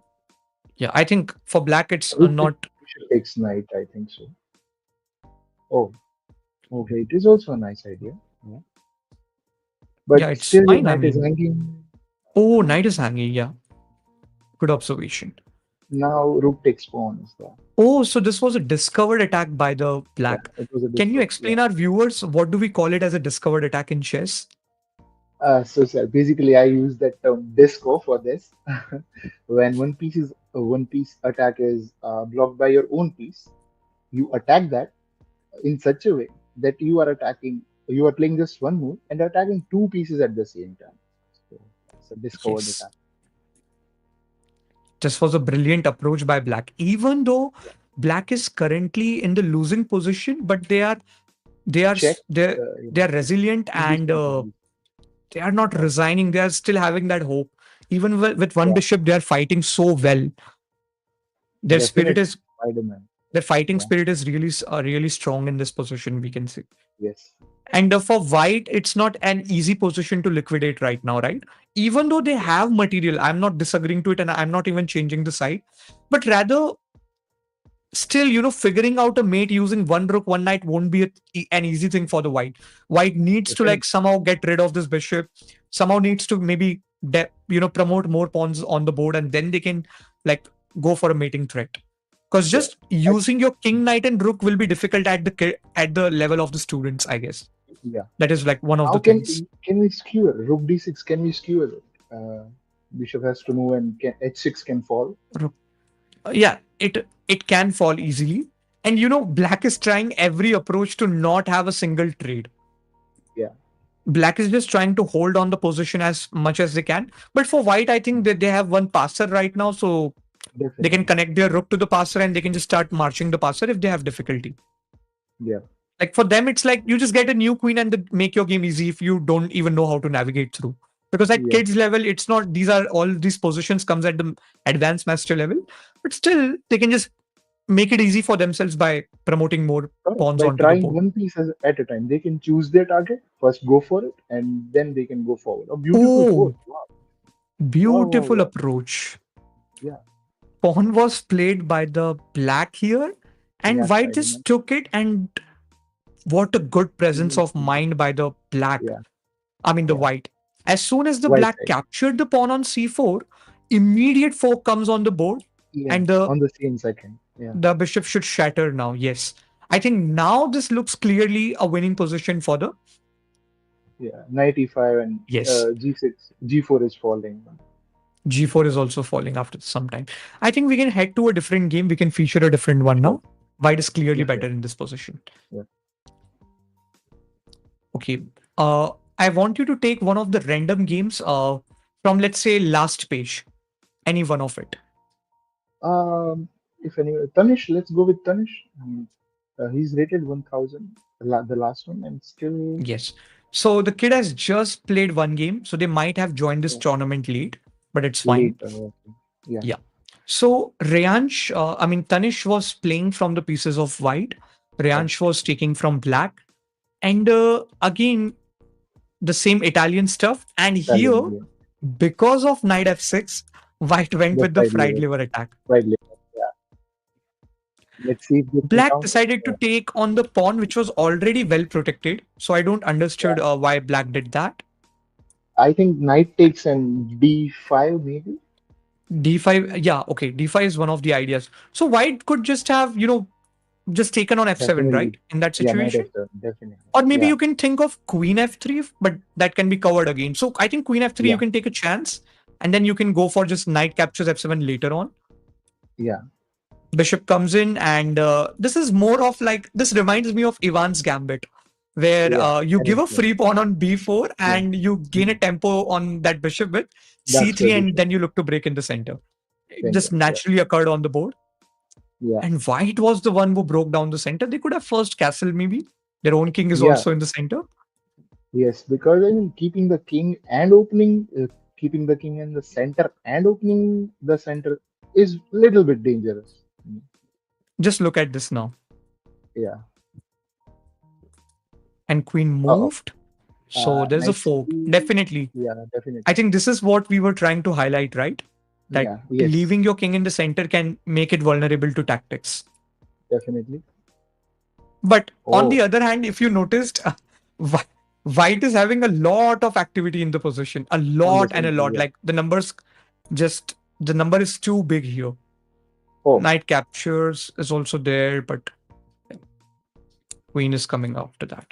Yeah, I think for black it's Rook takes not. bishop takes knight. I think so. Oh, okay. It is also a nice idea. Yeah. Yeah, But it's still, your fine. I knight is mean, hanging. oh, knight is hanging. Yeah, good observation. Now rook takes pawn is there. Oh, so this was a discovered attack by the Yeah, black. it was a Can you discount. Yeah. explain our viewers what do we call it as a discovered attack in chess? So sir, basically, I use that term disco for this. When one piece attack is blocked by your own piece, you attack that in such a way that you are playing just one move and attacking two pieces at the same time. So it's a discovered Yes, attack. this was a brilliant approach by black. Even though Yeah. black is currently in the losing position, but they are Check. s- they Yeah. they are resilient In this and point, in this. they are not Yeah. resigning. They are still having that hope. Even with one Yeah. bishop, they are fighting so well. Their spirit Definitely is Spider-Man. their fighting Yeah. spirit is really strong in this position. We can say. Yes. And for white, it's not an easy position to liquidate right now, right? Even though they have material, I'm not disagreeing to it and I'm not even changing the side, but rather still, figuring out a mate using one rook, one knight won't be an easy thing for the white. White needs to Definitely. like somehow get rid of this bishop, somehow needs to maybe, promote more pawns on the board and then they can like go for a mating threat. Because Yeah. just I, using your king, knight, and rook will be difficult at the level of the students, I guess. yeah. That is like one of How the things. can we skewer rook d6? Can we skewer it? Bishop has to move and h6 can fall. Yeah, it can fall easily. And black is trying every approach to not have a single trade. Yeah, Black is just trying to hold on the position as much as they can. But for white, I think that they have one passer right now, so they can definitely. connect their rook to the passer and they can just start marching the passer if they have difficulty. Yeah, Like for them, it's like you just get a new queen and they make your game easy if you don't even know how to navigate through. Because at yeah. kids level, it's not these are all these positions comes at the advanced master level, but still they can just make it easy for themselves by promoting more Correct. pawns By onto the trying board. one piece at a time, they can choose their target first, go for it, and then they can go forward. A beautiful Oh, force. Wow, wow, wow, beautiful wow. approach. Yeah, Pawn was played by the black here, and yeah, white Spider-Man. just took it. And what a good presence of Mhm. mind by the black. Yeah, I mean, the yeah. white. As soon as the White black side. captured the pawn on c4, immediate fork comes on the board, Yeah, and the on the same second. Yeah, the bishop should shatter now. Yes, I think now this looks clearly a winning position for the yeah. Knight e5 and yes. g6, g4 is falling. G4 is also falling after some time. I think we can head to a different game. We can feature a different one Sure. now. White is clearly Yeah, better sure. in this position. Yeah. Okay. I want you to take one of the random games from let's say last page. Any one of it. If any, Tanish, let's go with Tanish. He's rated 1000, the last one, and still Yes. So the kid has just played one game, so they might have joined this uh, tournament late, but it's fine. late. Yeah, Yeah. So Tanish was playing from the pieces of white. yeah. Rayansh was taking from black. And again, the same Italian stuff. And Italian, here, yeah. because of knight f6, white went The with the fried fried liver, liver attack. fried liver. Yeah. Let's see if they can Black counter. decided to Yeah, take on the pawn, which was already well protected. So I don't yeah. understood why black did that. I think knight takes and b5 maybe. D5, yeah, okay. D5 is one of the ideas. So white could just have, just taken on f7, Definitely. right? In that Yeah, knight situation. f7, definitely. Or maybe Yeah, you can think of queen f3, but that can be covered again. So I think queen f3, you yeah, can take a chance. And then you can go for just knight captures f7 later on. yeah, Bishop comes in, and this is more of like this reminds me of Ivan's gambit, where yeah. you give a Correct. free pawn on b4 Yeah, and you gain a tempo on that bishop with that's the c3, and bishop then you look to break in the center. It center. just Yeah, naturally occurred on the board. yeah. And white was the one who broke down the center. They could have first castle maybe. Their own king is Yeah, also in the center. yes, because I mean, keeping the king in the center and opening the center is little bit dangerous. Just look at this now. Yeah. And queen Uh-oh. moved. So there's a Knight fork. C. Definitely. Yeah, I definitely. think this is what we were trying to highlight, right? That Yeah, yes, leaving your king in the center can make it vulnerable to tactics. definitely. But on the Oh, other hand, if you noticed, white is having a lot of activity in the position, a on the lot and a center. lot. Yeah. Like the number is too big here. Oh, Knight captures is also there, but queen is coming after that.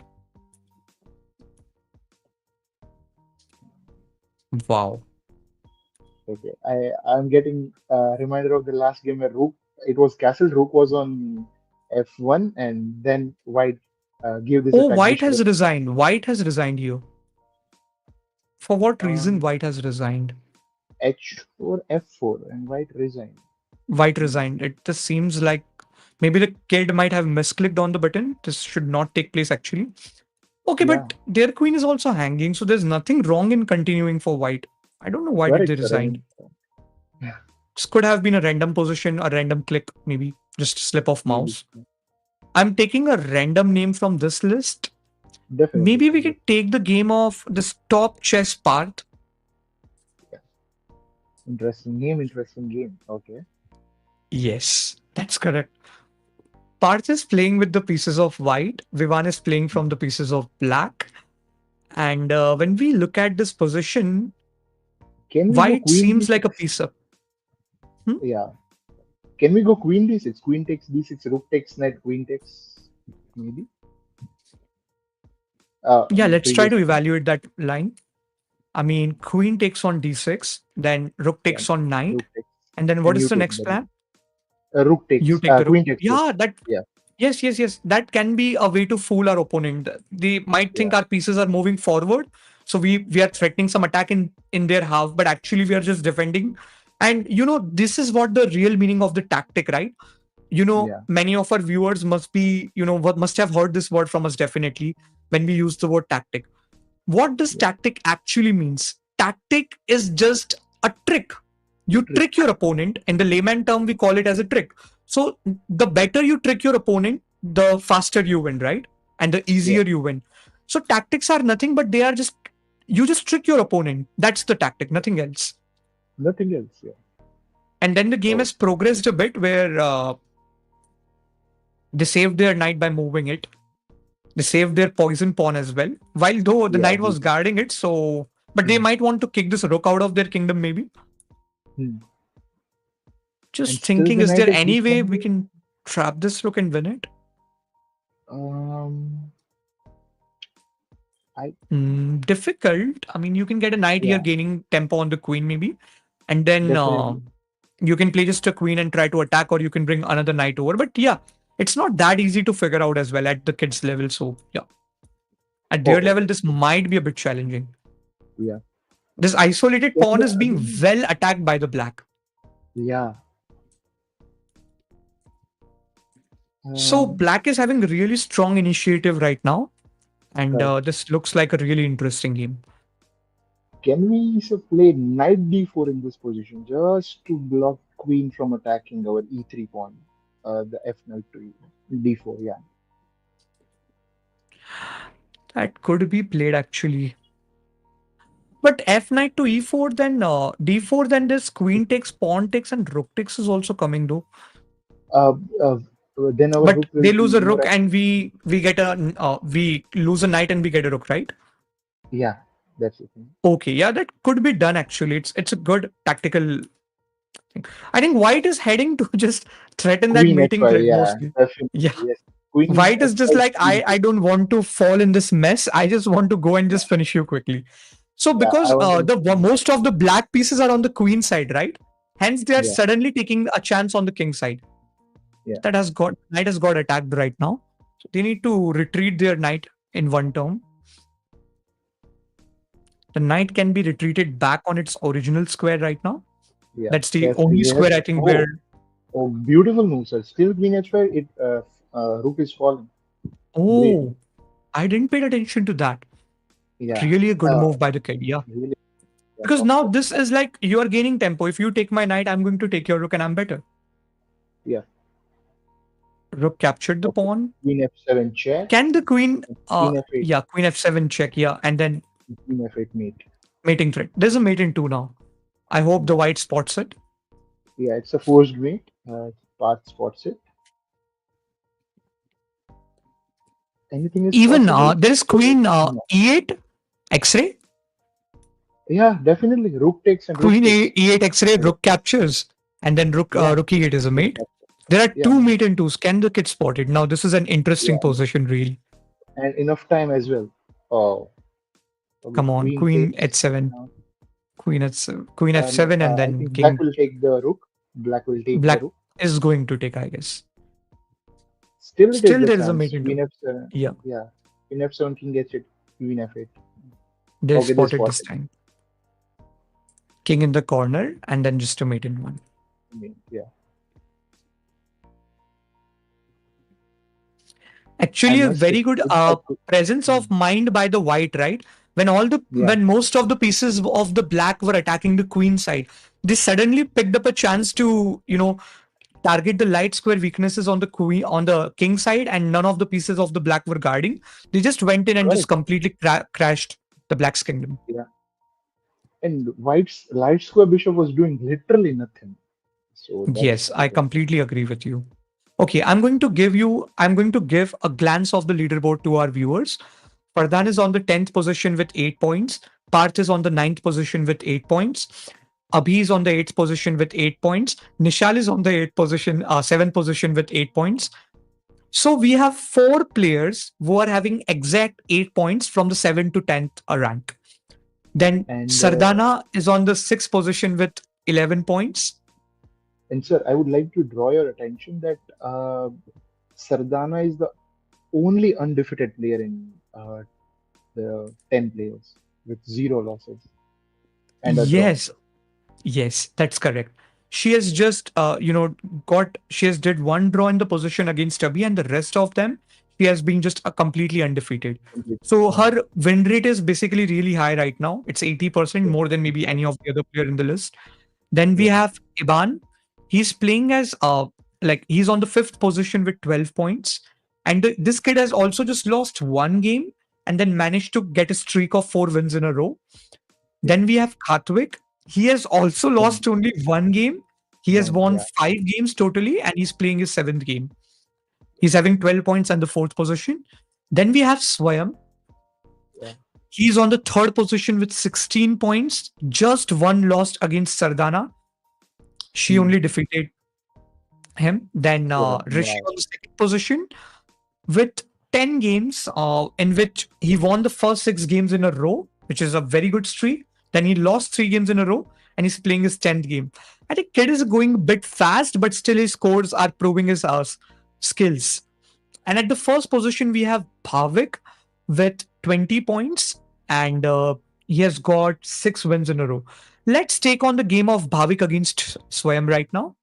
Wow. okay. I'm getting a reminder of the last game where Rook. It was Castle. Rook was on F1, and then White gave this Oh, attack white has bishop. resigned. White has resigned here. For what reason Um, white has resigned? H4, F4, and White resigned. White Hmm. resigned. It just seems like maybe the kid might have misclicked on the button. This should not take place actually. Okay, Yeah, but their queen is also hanging, so there's nothing wrong in continuing for white. I don't know why did they correct, sir. I resign. mean, yeah, This could have been a random position, a random click, maybe just slip of maybe. mouse. I'm taking a random name from this list. Definitely, Maybe sir. we can take the game of this top chess path. Yeah. Interesting game, interesting game. Okay. Yes, that's correct. Parth is playing with the pieces of white. Vivan is playing from the pieces of black. And when we look at this position, Can we go white queen seems like a d6? piece of. Hmm? Yeah. Can we go queen d6? Queen takes d6, rook takes knight, queen takes maybe. Yeah, let's try Previous to one. evaluate that line. I mean, queen takes on d6, then rook Yeah. takes on knight. Rook takes, And then what and is you the take next the plan? rook You takes, take the rook. queen takes rook. Yeah, that. Yeah. Yes, yes, yes. That can be a way to fool our opponent. They might think Yeah. our pieces are moving forward, so we are threatening some attack in their half, but actually we are just defending. And this is what the real meaning of the tactic, right? Yeah. Many of our viewers must be, what must have heard this word from us definitely when we use the word tactic. What does Yeah. tactic actually means? Tactic is just a trick. You Trick. trick your opponent. In the layman term, we call it as a trick. So the better you trick your opponent, the faster you win, right? And the Yeah. easier you win. So tactics are nothing, but they are just you just trick your opponent. That's the tactic, nothing else. Nothing else. Yeah. And then the game Oh. has progressed a bit where they saved their knight by moving it. They saved their poison pawn as well. While though the Yeah. knight was guarding it, so but they Hmm. might want to kick this rook out of their kingdom, maybe. Hmm. And Just still thinking, the is knight there is any way we defending. can trap this rook and win it? Um. I. Difficult. I mean, you can get a knight here Yeah. gaining tempo on the queen, maybe. And then Definitely. you can play just a queen and try to attack, or you can bring another knight over. But yeah, it's not that easy to figure out as well at the kids' level. So yeah, at their Oh. level, this might be a bit challenging. Yeah. This isolated Can pawn we is being again? well attacked by the black. Yeah. So Um. black is having really strong initiative right now, and Correct. this looks like a really interesting game. Can we so play knight d4 in this position just to block queen from attacking our e3 pawn? The f knight to d4. Yeah. That could be played actually. But f knight to e4, then d4, then this queen takes, pawn takes, and rook takes is also coming though. Uh, uh, then our But rook will they be lose a more rook, active. and we lose a knight, and we get a rook, right? Yeah, that's the thing. Okay, yeah, that could be done actually. It's a good tactical thing. I think white is heading to just threaten that Queen mating h5. threat Yeah, mostly. definitely. Yeah. Yes. Queen White is just h5. like, Queen I don't want to fall in this mess. I just want to go and just finish you quickly. So Yeah, I because want to. most of the black pieces are on the queen side, right? Hence they are Yeah, suddenly taking a chance on the king side. yeah. That has got knight has got attacked right now. So they need to retreat their knight in one turn. The knight can be retreated back on its original square right now. Yeah, That's the that's only yes. square I think Oh, where. oh, beautiful move, sir. Still queen h5. It rook is falling. Great Oh, move. I didn't pay attention to that. Yeah. Really a good move by the kid. Yeah. Really, yeah, Because top now stuff. this is like you are gaining tempo. If you take my knight, I'm going to take your rook and I'm better. Yeah. Rook captured the Okay. pawn. Queen F7 check. Can the queen, Queen F8. yeah, queen f7 check, yeah, and then Queen F8 mate. mating threat. There's a mate in two now. I hope the white spots it. Yeah, it's a forced mate. Path spots it. Anything is Even possible. there is queen e8 X-ray. Yeah, definitely. Rook takes and rook Queen takes. e8 X-ray, rook captures, and then rook Yeah. rook e8 is a Rook mate. capture. There are Yeah, two mate and twos. Can the kid spot it? Now this is an interesting yeah, position, really. and enough time as well. Oh, okay. Come on, Queen queen takes. h7, queen No, f7, and I then think black king. will take the rook. Black will take the Black rook. is going to take, I guess. Still, it is Still, the there is a mate chance. in Queen two. F7. Yeah, Yeah, Queen F7 king gets it. Queen F8. they Okay, they spotted this spotted. time. King in the corner, and then just a mate in one. Yeah, I Actually a must say, very good good for presence of mind by the white, right? yeah, When most of the pieces of the black were attacking the queen side, they suddenly picked up a chance to target the light square weaknesses on the queen on the king side, and none of the pieces of the black were guarding. They just went in and right. just completely crashed the black's kingdom. Yeah, and White's light square bishop was doing literally nothing. So Yes, that I was completely agree with you. Okay, I'm going to give a glance of the leaderboard to our viewers. Pradhan is on the 10th position with 8 points. Parth is on the ninth position with 8 points. Abhi is on the 8th position with 8 points. Nishal is on the 7th position with 8 points. So we have four players who are having exact 8 points from the 7th to 10th rank. Then and Sardana is on the 6th position with 11 points. and sir, I would like to draw your attention that Sardana is the only undefeated player in the 10 players with zero losses and a draw. Yes, yes, that's correct. She has just, she has did one draw in the position against Abhi, and the rest of them, she has been just completely undefeated. So Yeah, her win rate is basically really high right now. It's 80%, yeah, more than maybe any of the other player in the list. Then we yeah. have Iban. He's playing as like he's on the fifth position with 12 points. And this kid has also just lost one game and then managed to get a streak of 4 wins in a row. Yeah. Then we have Khatwik. He has also Then lost only one game. He has one, won yeah, 5 games totally, and he's playing his seventh game. He's having 12 points and the fourth position. Then we have Swayam. yeah. He's on the third position with 16 points, just one lost against Sardana. She Hmm. only defeated him. Then Rishi Wow. on the second position with 10 games, in which he won the first 6 games in a row, which is a very good streak. Then he lost 3 games in a row, and he's playing his 10th game. I think kid is going a bit fast, but still his scores are proving his skills. And at the first position, we have Bhavik with 20 points, and he has got 6 wins in a row. Let's take on the game of Bhavik against Swayam right now.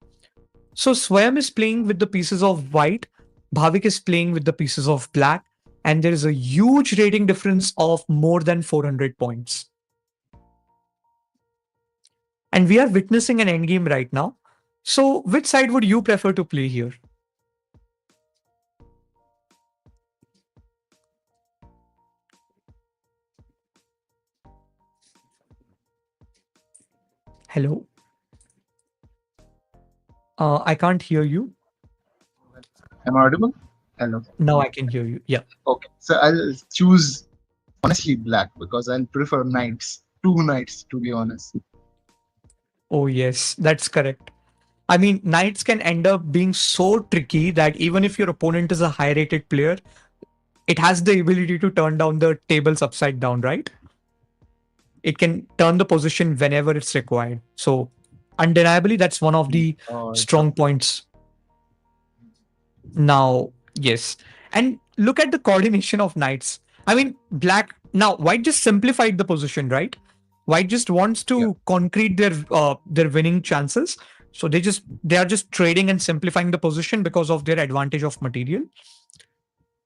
So Swayam is playing with the pieces of white, Bhavik is playing with the pieces of black, and there is a huge rating difference of more than 400 points. And we are witnessing an endgame right now. So, which side would you prefer to play here? Hello? I can't hear you. Am I audible? Hello. Now I can hear you. Yeah. Okay. So I'll choose honestly black because I'll prefer knights. Two knights, to be honest. Oh, yes, that's correct. I mean, knights can end up being so tricky that even if your opponent is a high rated player, it has the ability to turn down the tables upside down, right? It can turn the position whenever it's required. So, undeniably, that's one of the It's a strong points. Now, yes. And look at the coordination of knights. I mean, black. Now, white just simplified the position, right? White just wants yeah. to concrete their winning chances. So they are just trading and simplifying the position because of their advantage of material.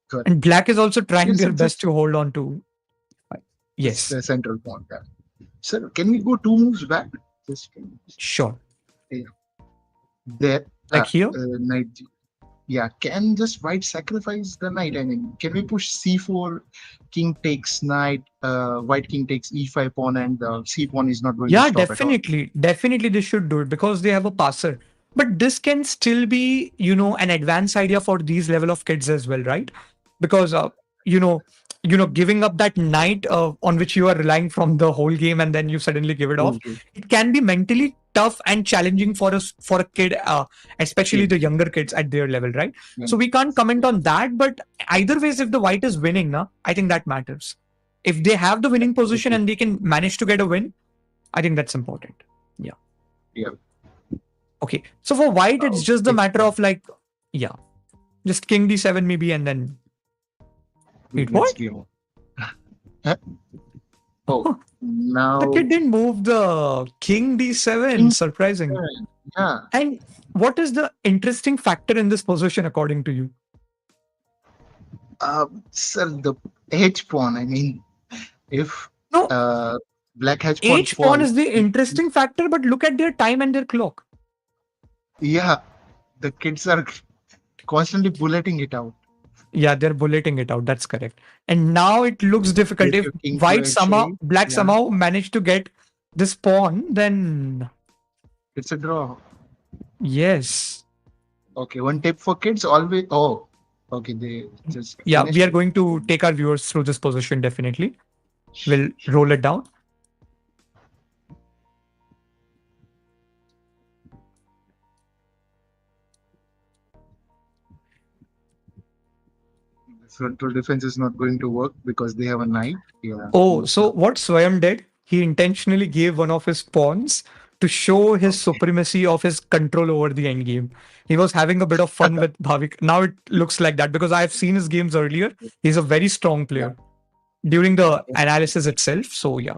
Correct. And black is also trying Yes, their it's best to hold on to. it's Yes, the central point. Yeah. Sir, can we go 2 moves back? Just sure. there. Like here? Knight. Yeah, can just white sacrifice the knight? I mean, can we push c4, king takes knight, white king takes e5 pawn, and the c pawn is not going to Yeah, stop at all? definitely. Definitely they should do it because they have a passer. But this can still be, an advanced idea for these level of kids as well, right? Because you know, giving up that knight on which you are relying from the whole game and then you suddenly give it off, Okay. it can be mentally tough and challenging for us for a kid, especially Kid. the younger kids at their level, right? Yeah. So we can't comment on that. But either ways, if the white is winning, now I think that matters. If they have the winning position Okay. and they can manage to get a win, I think that's important. Yeah. Yeah. Okay. So for white, it's just the Okay. matter of just king d7 maybe and then wait, Let's what? go. Huh? Oh, now The kid didn't move the king d7. king Surprising. seven. Yeah. And what is the interesting factor in this position according to you? Sir, the h pawn. I mean, if No, black h pawn h pawn falls, is the interesting factor, but look at their time and their clock. yeah, the kids are constantly bulleting it out. Yeah, they're bulleting it out. That's correct. And now it looks difficult. Take If your king to h8. black Yeah, somehow managed to get this pawn, then it's a draw. yes. Okay, one tip for kids always. Oh, okay, they just Yeah, we finished are it. going to take our viewers through this position definitely. We'll roll it down. Frontal defense is not going to work because they have a knight. Yeah. Oh, so what Swayam did, he intentionally gave one of his pawns to show his supremacy of his control over the endgame. He was having a bit of fun with Bhavik. Now it looks like that because I've seen his games earlier. He's a very strong Yeah. player during the Okay. analysis itself. So yeah.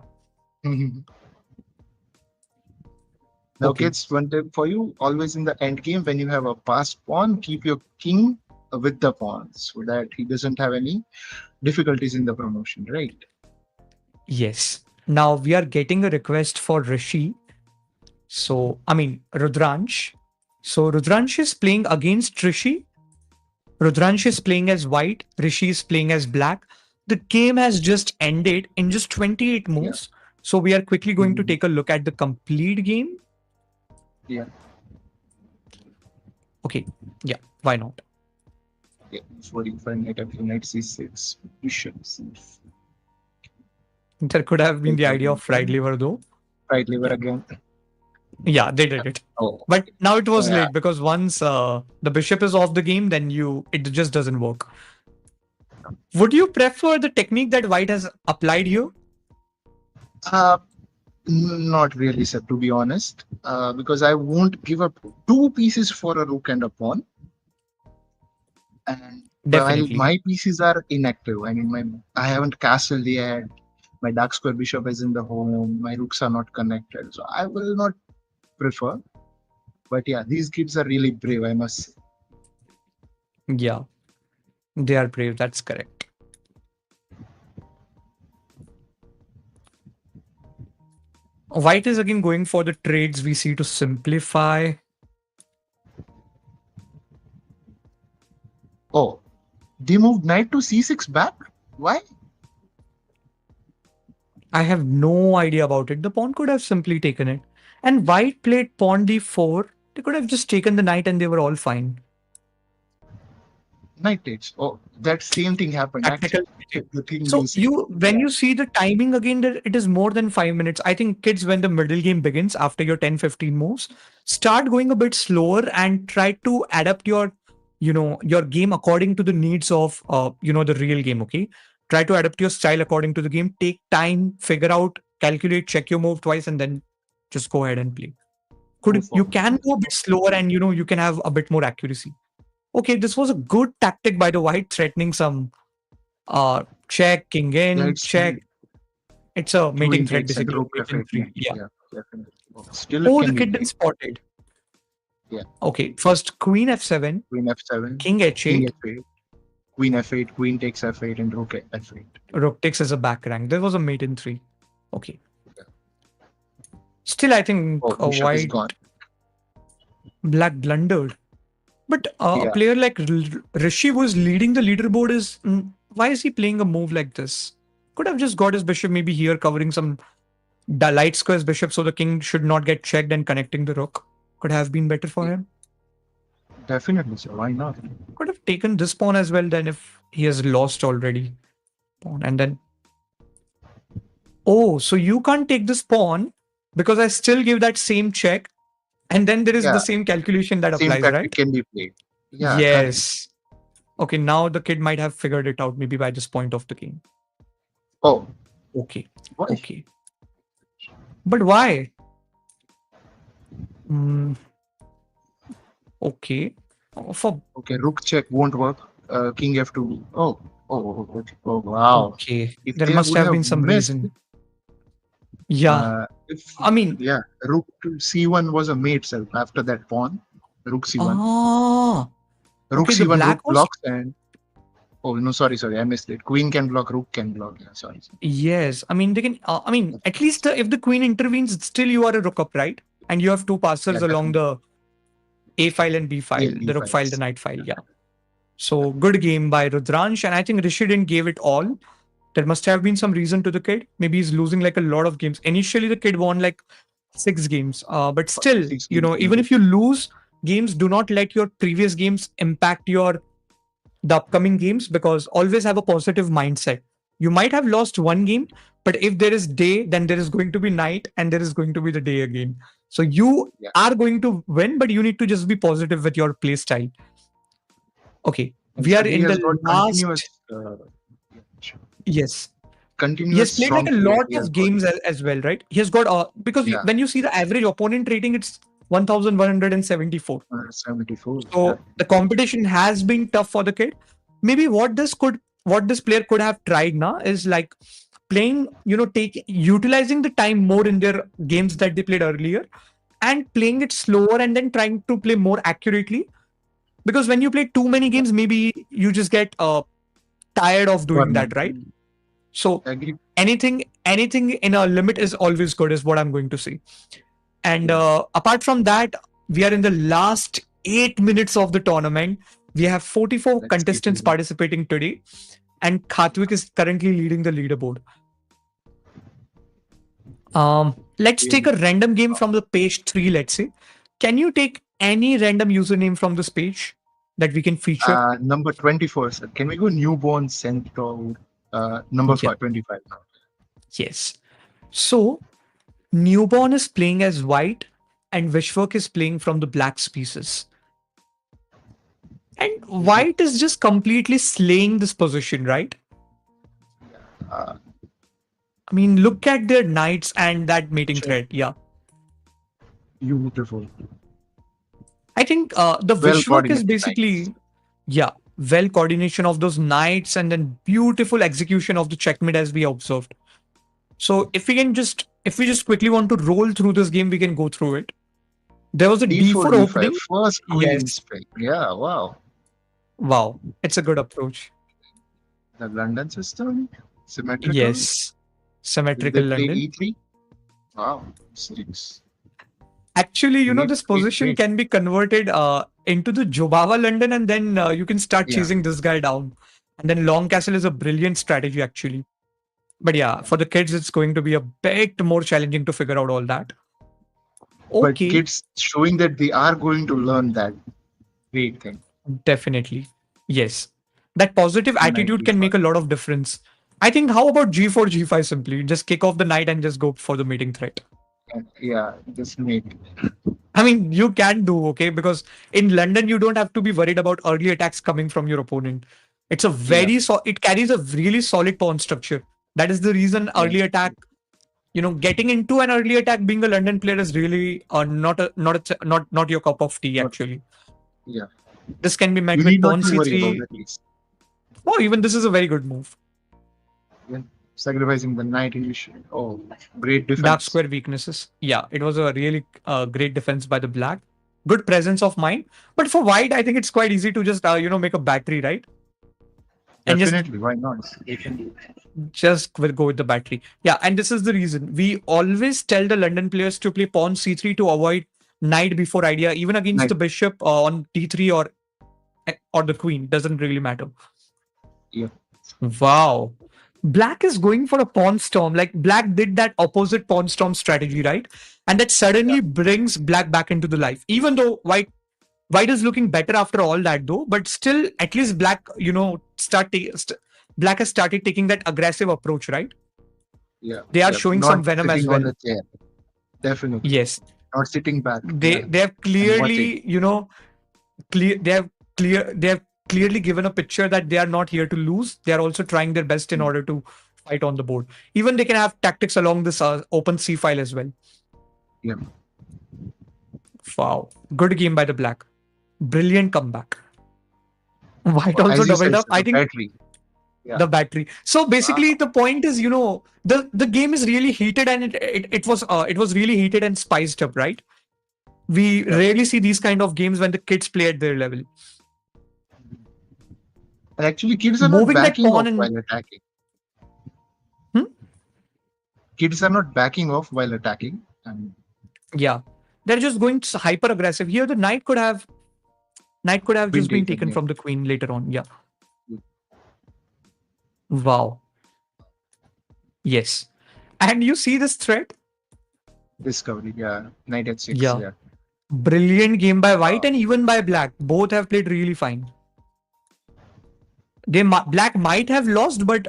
Now, Okay. kids, one tip for you: always in the end game, when you have a passed pawn, keep your king with the pawn so that he doesn't have any difficulties in the promotion, right? Yes. Now we are getting a request for Rishi. So, I mean, Rudransh. So, Rudransh is playing against Rishi. Rudransh is playing as white. Rishi is playing as black. The game has just ended in just 28 moves. So, we are quickly going to take a look at the complete game. Yeah. Okay. Yeah. Why not? Yeah. 45 knight f knight c6, bishop c4. There could have been the idea of right lever though. Right lever Yeah. again. Yeah, they did it. Oh, But now it was yeah. late because once the bishop is off the game, then it just doesn't work. Would you prefer the technique that white has applied here? Not really, sir, to be honest, because I won't give up 2 pieces for a rook and a pawn. And while Definitely. my pieces are inactive, I mean, I haven't castled yet. My dark square bishop is in the home. My rooks are not connected, so I will not prefer. But yeah, these kids are really brave, I must say. Yeah, they are brave. That's correct. White is again going for the trades we see to simplify. Oh, they moved knight to c6 back? Why? I have no idea about it. The pawn could have simply taken it. And white played pawn d4. They could have just taken the knight and they were all fine. Knight takes. Oh, that same thing happened Tactical. actually. The thing So you see. when you see the timing again, it is more than 5 minutes. I think kids, when the middle game begins after your 10-15 moves, start going a bit slower and try to adapt your game according to the needs of the real game. Okay, try to adapt your style according to the game. Take time, figure out, calculate, check your move twice, and then just go ahead and play. You can go a bit slower and you can have a bit more accuracy. Okay, this was a good tactic by the white, threatening some check, king in, Yeah, it's check. It's a mating queen threat takes and basically. rook Mate in f8 three. knight. Yeah. Yeah, definitely. Still Oh, can the be kid didn't played. spot it. Yeah. Okay, first queen f7, Queen f7, king king h8, f8. queen f8, queen takes f8, and rook f8. Rook takes as a back rank. There was a mate in 3. Okay. Still, I think Oh, bishop is gone. black blundered. But a Yeah. player like Rishi was leading the leaderboard why is he playing a move like this? Could have just got his bishop maybe here covering some light squares bishop so the king should not get checked and connecting the rook. Could have been better for him. Definitely, sir. Why not? Could have taken this pawn as well then if he has lost already. Pawn and then... Oh, so you can't take this pawn because I still give that same check. And then there is the same calculation that Same applies, tactic right? can be played. Yeah. Yes. Okay, now the kid might have figured it out maybe by this point of the game. Oh. Okay. Why? Okay. But why? Okay. Okay, rook check won't work. King f2. Oh, wow. Okay. If There they must would have been some missed, reason. Yeah. I mean... Yeah, rook to c1 was a mate self after that pawn. Rook c1. Ah. Rook Okay, the c1, black rook was... blocks and... Oh, no, sorry, I missed it. Queen can block, rook can block. Yeah, sorry. Yes. I mean, they can... I mean, at least if the queen intervenes, still you are a rook up, right? And you have two passers along the A file and B file, the rook file, the knight file. Yeah. So good game by Rudransh. And I think Rishi didn't give it all. There must have been some reason to the kid. Maybe he's losing like a lot of games. Initially, the kid won like 6 games. But still, you know, even if you lose games, do not let your previous games impact the upcoming games, because always have a positive mindset. You might have lost one game, but if there is day, then there is going to be night and there is going to be the day again. So you are going to win, but you need to just be positive with your play style. Okay. We are in the last... Yes. He has played like a lot of games as well, right? He has got because when you see the average opponent rating, it's 1174. 174. So the competition has been tough for the kid. Maybe what this player could have tried now is like playing, utilizing the time more in their games that they played earlier and playing it slower and then trying to play more accurately. Because when you play too many games, maybe you just get tired of doing that, right? So anything in a limit is always good, is what I'm going to say. And apart from that, we are in the last 8 minutes of the tournament. We have 44 contestants participating today, and Khatwik is currently leading the leaderboard. Let's take a random game from the page 3, let's say. Can you take any random username from this page that we can feature? Number 24, sir. Can we go newborn centaur? Number 25. Yes. So, newborn is playing as white and Vishwak is playing from the black pieces. And white is just completely slaying this position, right? I mean, look at their knights and that mating thread. Yeah. Beautiful. I think the Vishwak is basically, well coordination of those knights and then beautiful execution of the checkmate as we observed. So if we just quickly want to roll through this game, we can go through it. There was a D4 opening. First queen spell. Yeah, wow. Wow, it's a good approach. The London system? Symmetrical? Yes. Symmetrical London. E3? Wow. 6. Actually, this position can be converted into the Jobava London, and then you can start chasing this guy down. And then long castle is a brilliant strategy, actually. But yeah, for the kids, it's going to be a bit more challenging to figure out all that. Okay. But kids showing that they are going to learn that great thing. Definitely. Yes. That positive attitude can make a lot of difference. I think, how about G4, G5 simply? Just kick off the knight and just go for the mating threat. Yeah, just mate. I mean, you can do, okay? Because in London, you don't have to be worried about early attacks coming from your opponent. It's a very, it carries a really solid pawn structure. That is the reason early attack, getting into an early attack being a London player is really not your cup of tea, actually. Yeah. This can be met with pawn c3. Oh, even this is a very good move. Yeah. Sacrificing the knight initially. Oh, great defense. Dark square weaknesses. Yeah, it was a really great defense by the black. Good presence of mind. But for white, I think it's quite easy to just, make a battery, right? And Definitely, why not? They can do it. just will go with the battery. Yeah, and this is the reason we always tell the London players to play pawn c3 to avoid knight before idea, even against Knight. the bishop on d3 or the queen. Doesn't really matter. Yeah. Wow. Black is going for a pawn storm. Like black did that opposite pawn storm strategy, right? And that suddenly brings black back into the life. Even though white is looking better after all that though, but still at least black, black has started taking that aggressive approach, right? Yeah. They are Yeah. showing Not some venom as sitting on well. the chair. Definitely. Yes. Not sitting back. They have And watching. clearly, they have clearly given a picture that they are not here to lose. They are also trying their best in order to fight on the board. Even they can have tactics along this open c file as well. Yeah. Wow. Good game by the black. Brilliant comeback. White also As you doubled said, up. I the think battery. Yeah. the battery. So basically, the point is, the game is really heated, and it was really heated and spiced up, right? We rarely see these kind of games when the kids play at their level. And actually, kids are not Moving that backing pawn off and while attacking. Hmm? Kids are not backing off while attacking. And yeah, they're just going hyper aggressive. Here, the knight could have just been taken from the queen later on. Yeah. Wow. Yes. And you see this threat? discovery. Yeah. Knight at 6. Yeah. Yeah. Brilliant game by white and even by black. Both have played really fine. Black might have lost, but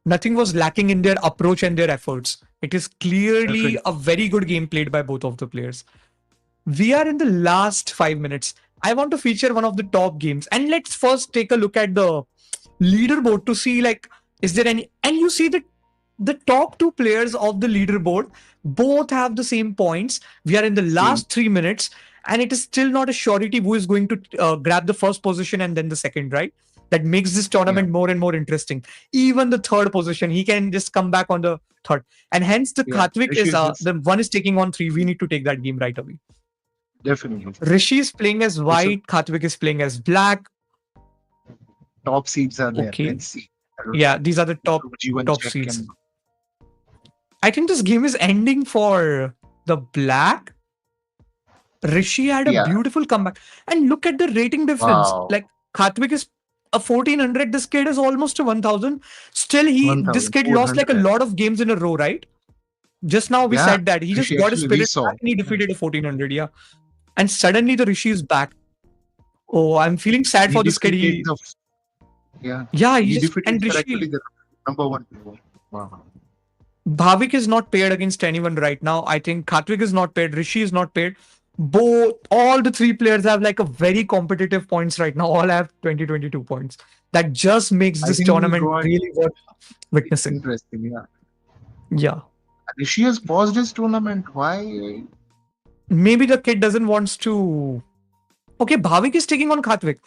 nothing was lacking in their approach and their efforts. It is clearly Definitely. a very good game played by both of the players. We are in the last 5 minutes. I want to feature one of the top games. And let's first take a look at the leaderboard to see, like, is there any. And you see that the top two players of the leaderboard both have the same points. We are in the last 3 minutes, and it is still not a surety who is going to grab the first position and then the second, right? That makes this tournament more and more interesting. Even the third position, he can just come back on the third. And hence the Khatvik Rishi is just- the one is taking on 3. We need to take that game right away. Definitely. Rishi is playing as white, Khatvik is playing as black. Top seeds are there. Okay. Let's see. Yeah, these are the top G1 top check seeds. and- I think this game is ending for the black. Rishi had a beautiful comeback. And look at the rating difference. Wow. Like Khatvik is a 1400. This kid is almost a 1000. Still, this kid lost like a 1,400. lot of games in a row, right? Just now we said that. He just Rishi got his actually spirit resaw. back and he defeated a 1400. Yeah. And suddenly the Rishi is back. Oh, I'm feeling sad for this kid. He He just, defeated and correctly Rishi. the number 1 player. Wow. Bhavik is not paired against anyone right now. I think Khatvik is not paired. Rishi is not paired. All the 3 players have like a very competitive points right now. All have 22 points. That just makes I this think tournament God- really worth witnessing. Interesting. Yeah. Yeah. Rishi has paused his tournament. Why? Maybe the kid doesn't want to. Okay, Bhavik is taking on Khatvik.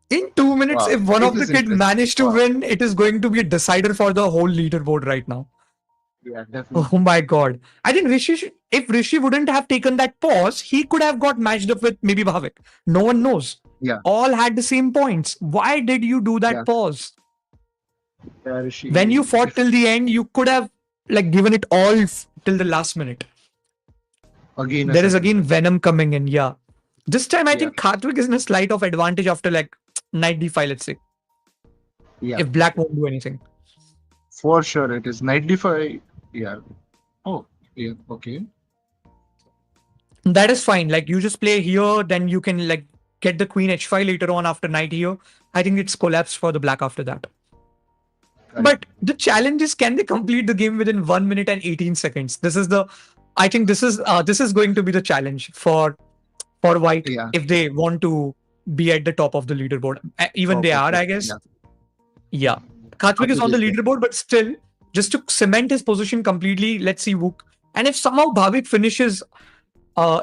In 2 minutes, Wow, if one this of the is kid interesting. managed to Wow. win, it is going to be a decider for the whole leaderboard right now. Yeah, definitely. Oh my god. I think if Rishi wouldn't have taken that pause, he could have got matched up with maybe Bhavik. No one knows. Yeah. All had the same points. Why did you do that Yeah. pause? Yeah, Rishi. When you fought till the end, you could have like given it all till the last minute. Again, a There is second again time. venom coming in. Yeah. This time I Yeah. think Khatvik is in a slight of advantage after like knight d5, let's say. Yeah. If black won't do anything. For sure, it is knight d5. Yeah. Oh, yeah. Okay. That is fine. Like you just play here, then you can like get the queen h5 later on after knight here. I think it's collapsed for the black after that. Correct. But the challenge is, can they complete the game within 1 minute and 18 seconds? I think this is going to be the challenge for white Yeah. if they want to be at the top of the leaderboard. Even they are, I guess. Yeah. Khatvik is on the leaderboard, but still, just to cement his position completely, let's see who. And if somehow Bhavik finishes,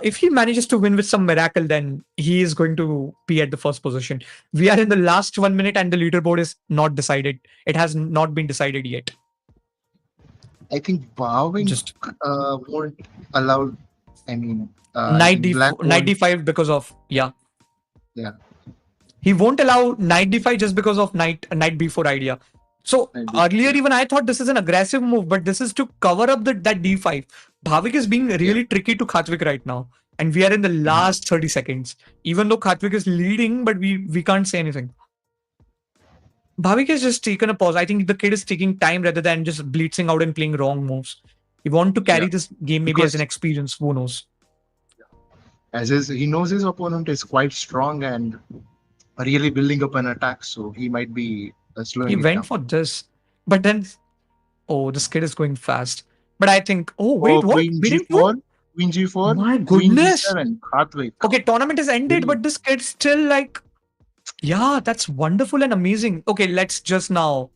if he manages to win with some miracle, then he is going to be at the first position. We are in the last 1 minute and the leaderboard is not decided. It has not been decided yet. I think bowing Just won't allow. I mean, knight black d5 because of Yeah. He won't allow knight d5 just because of knight b4 idea. So earlier even I thought this is an aggressive move, but this is to cover up that d5. Bhavik is being really tricky to Khatvik right now. And we are in the last 30 seconds. Even though Khatvik is leading, but we can't say anything. Bhavik has just taken a pause. I think the kid is taking time rather than just blitzing out and playing wrong moves. He want to carry this game maybe as an experience. Who knows? He knows his opponent is quite strong and really building up an attack, so he might be slowing He it went down. for this, but then this kid is going fast. But I think wait, what? Queen G4, Queen G4, My Queen goodness. G7, Khatvik. Okay, tournament is ended, but this kid still like, yeah, that's wonderful and amazing. Okay, let's just now.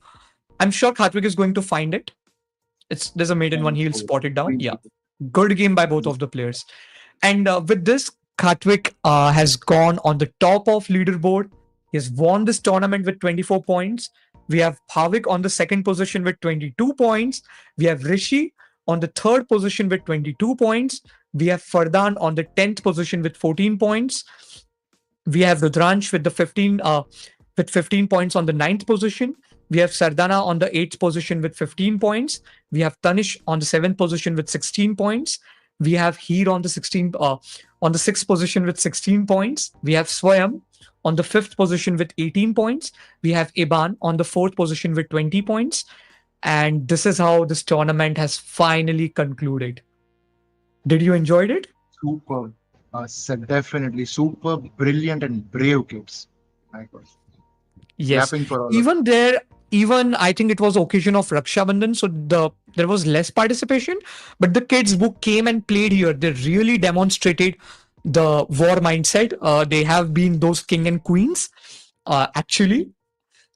I'm sure Khatvik is going to find it. There's a maiden one. He'll spot it down. Yeah, good game by both of the players. And with this, Khatvik has gone on the top of leaderboard. He has won this tournament with 24 points. We have Bhavik on the second position with 22 points. We have Rishi on the third position with 22 points. We have Fardhan on the 10th position with 14 points. We have Rudransh with 15 points on the 9th position. We have Sardana on the 8th position with 15 points. We have Tanish on the 7th position with 16 points. We have Heer on the 6th position with 16 points. We have Swayam on the 5th position with 18 points. We have Iban on the 4th position with 20 points. And this is how this tournament has finally concluded. Did you enjoy it? Super. Definitely super brilliant and brave kids. My God. Yes. Clapping for all Even I think it was occasion of Raksha Bandhan, so there was less participation, but the kids who came and played here, they really demonstrated the war mindset. They have been those king and queens, actually.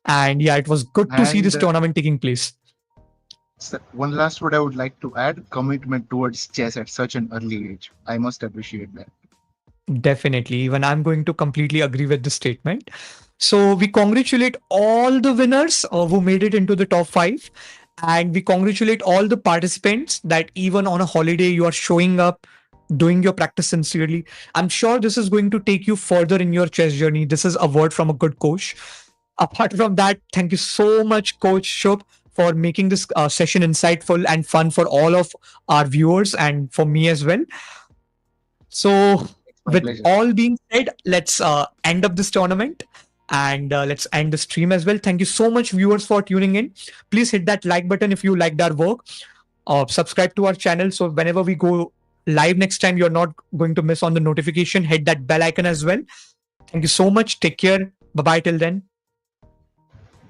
And yeah, it was good to see this tournament taking place. One last word I would like to add: commitment towards chess at such an early age. I must appreciate that. Definitely. Even I'm going to completely agree with this statement. So we congratulate all the winners who made it into the top 5. And we congratulate all the participants that even on a holiday, you are showing up, doing your practice sincerely. I'm sure this is going to take you further in your chess journey. This is a word from a good coach. Apart from that, thank you so much, Coach Shubh, for making this session insightful and fun for all of our viewers and for me as well. So with all being said, let's end up this tournament. And let's end the stream as well. Thank you so much, viewers, for tuning in. Please hit that like button if you liked our work. Subscribe to our channel so whenever we go live next time, you're not going to miss on the notification. Hit that bell icon as well. Thank you so much. Take care. Bye-bye till then.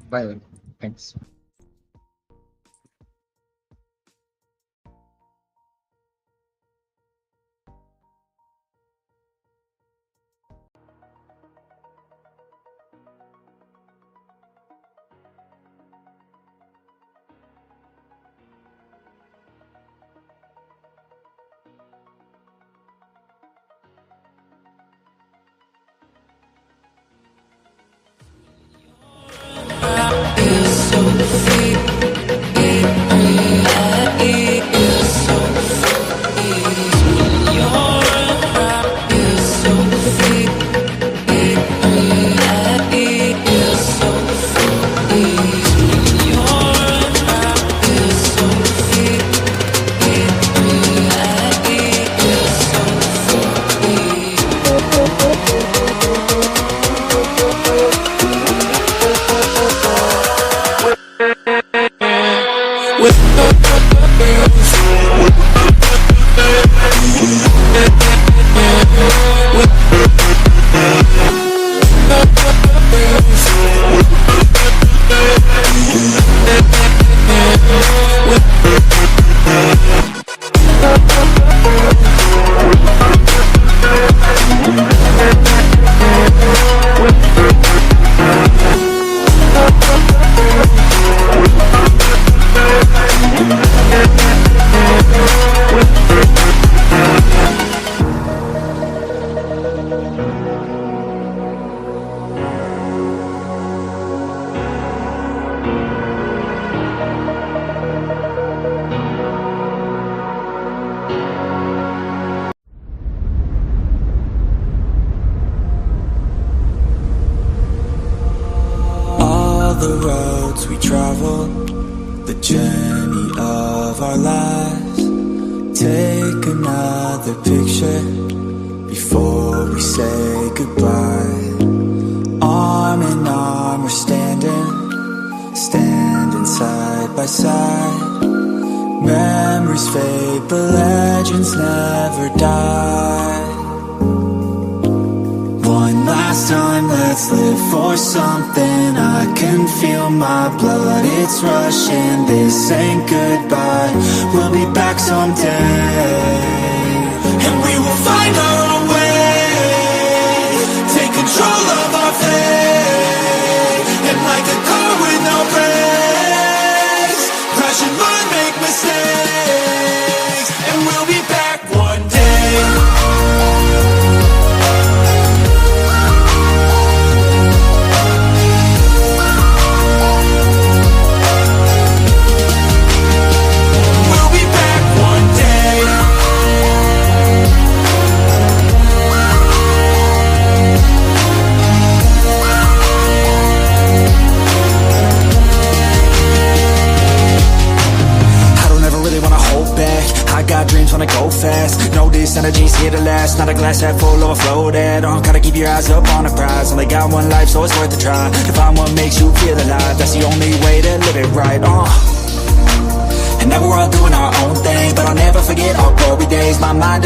Bye. Thanks. the roads we travel, the journey of our lives. Take another picture before we say goodbye. Arm in arm we're standing side by side. Memories fade but legends never die. One last time, let's live for something. I can feel my blood, it's rushing. This ain't goodbye, we'll be back someday. And we will find our own way, take control of our fate. And like a car with no brakes, crash and learn, make mistakes. And we'll be back one day. I got dreams, wanna go fast. Know this energy's here to last. Not a glass half full, overflow that. Gotta keep your eyes up on the prize. Only got one life, so it's worth a try. To find what makes you feel alive, that's the only way to live it right. And now we're all doing our own thing, but I'll never forget our glory days. My mind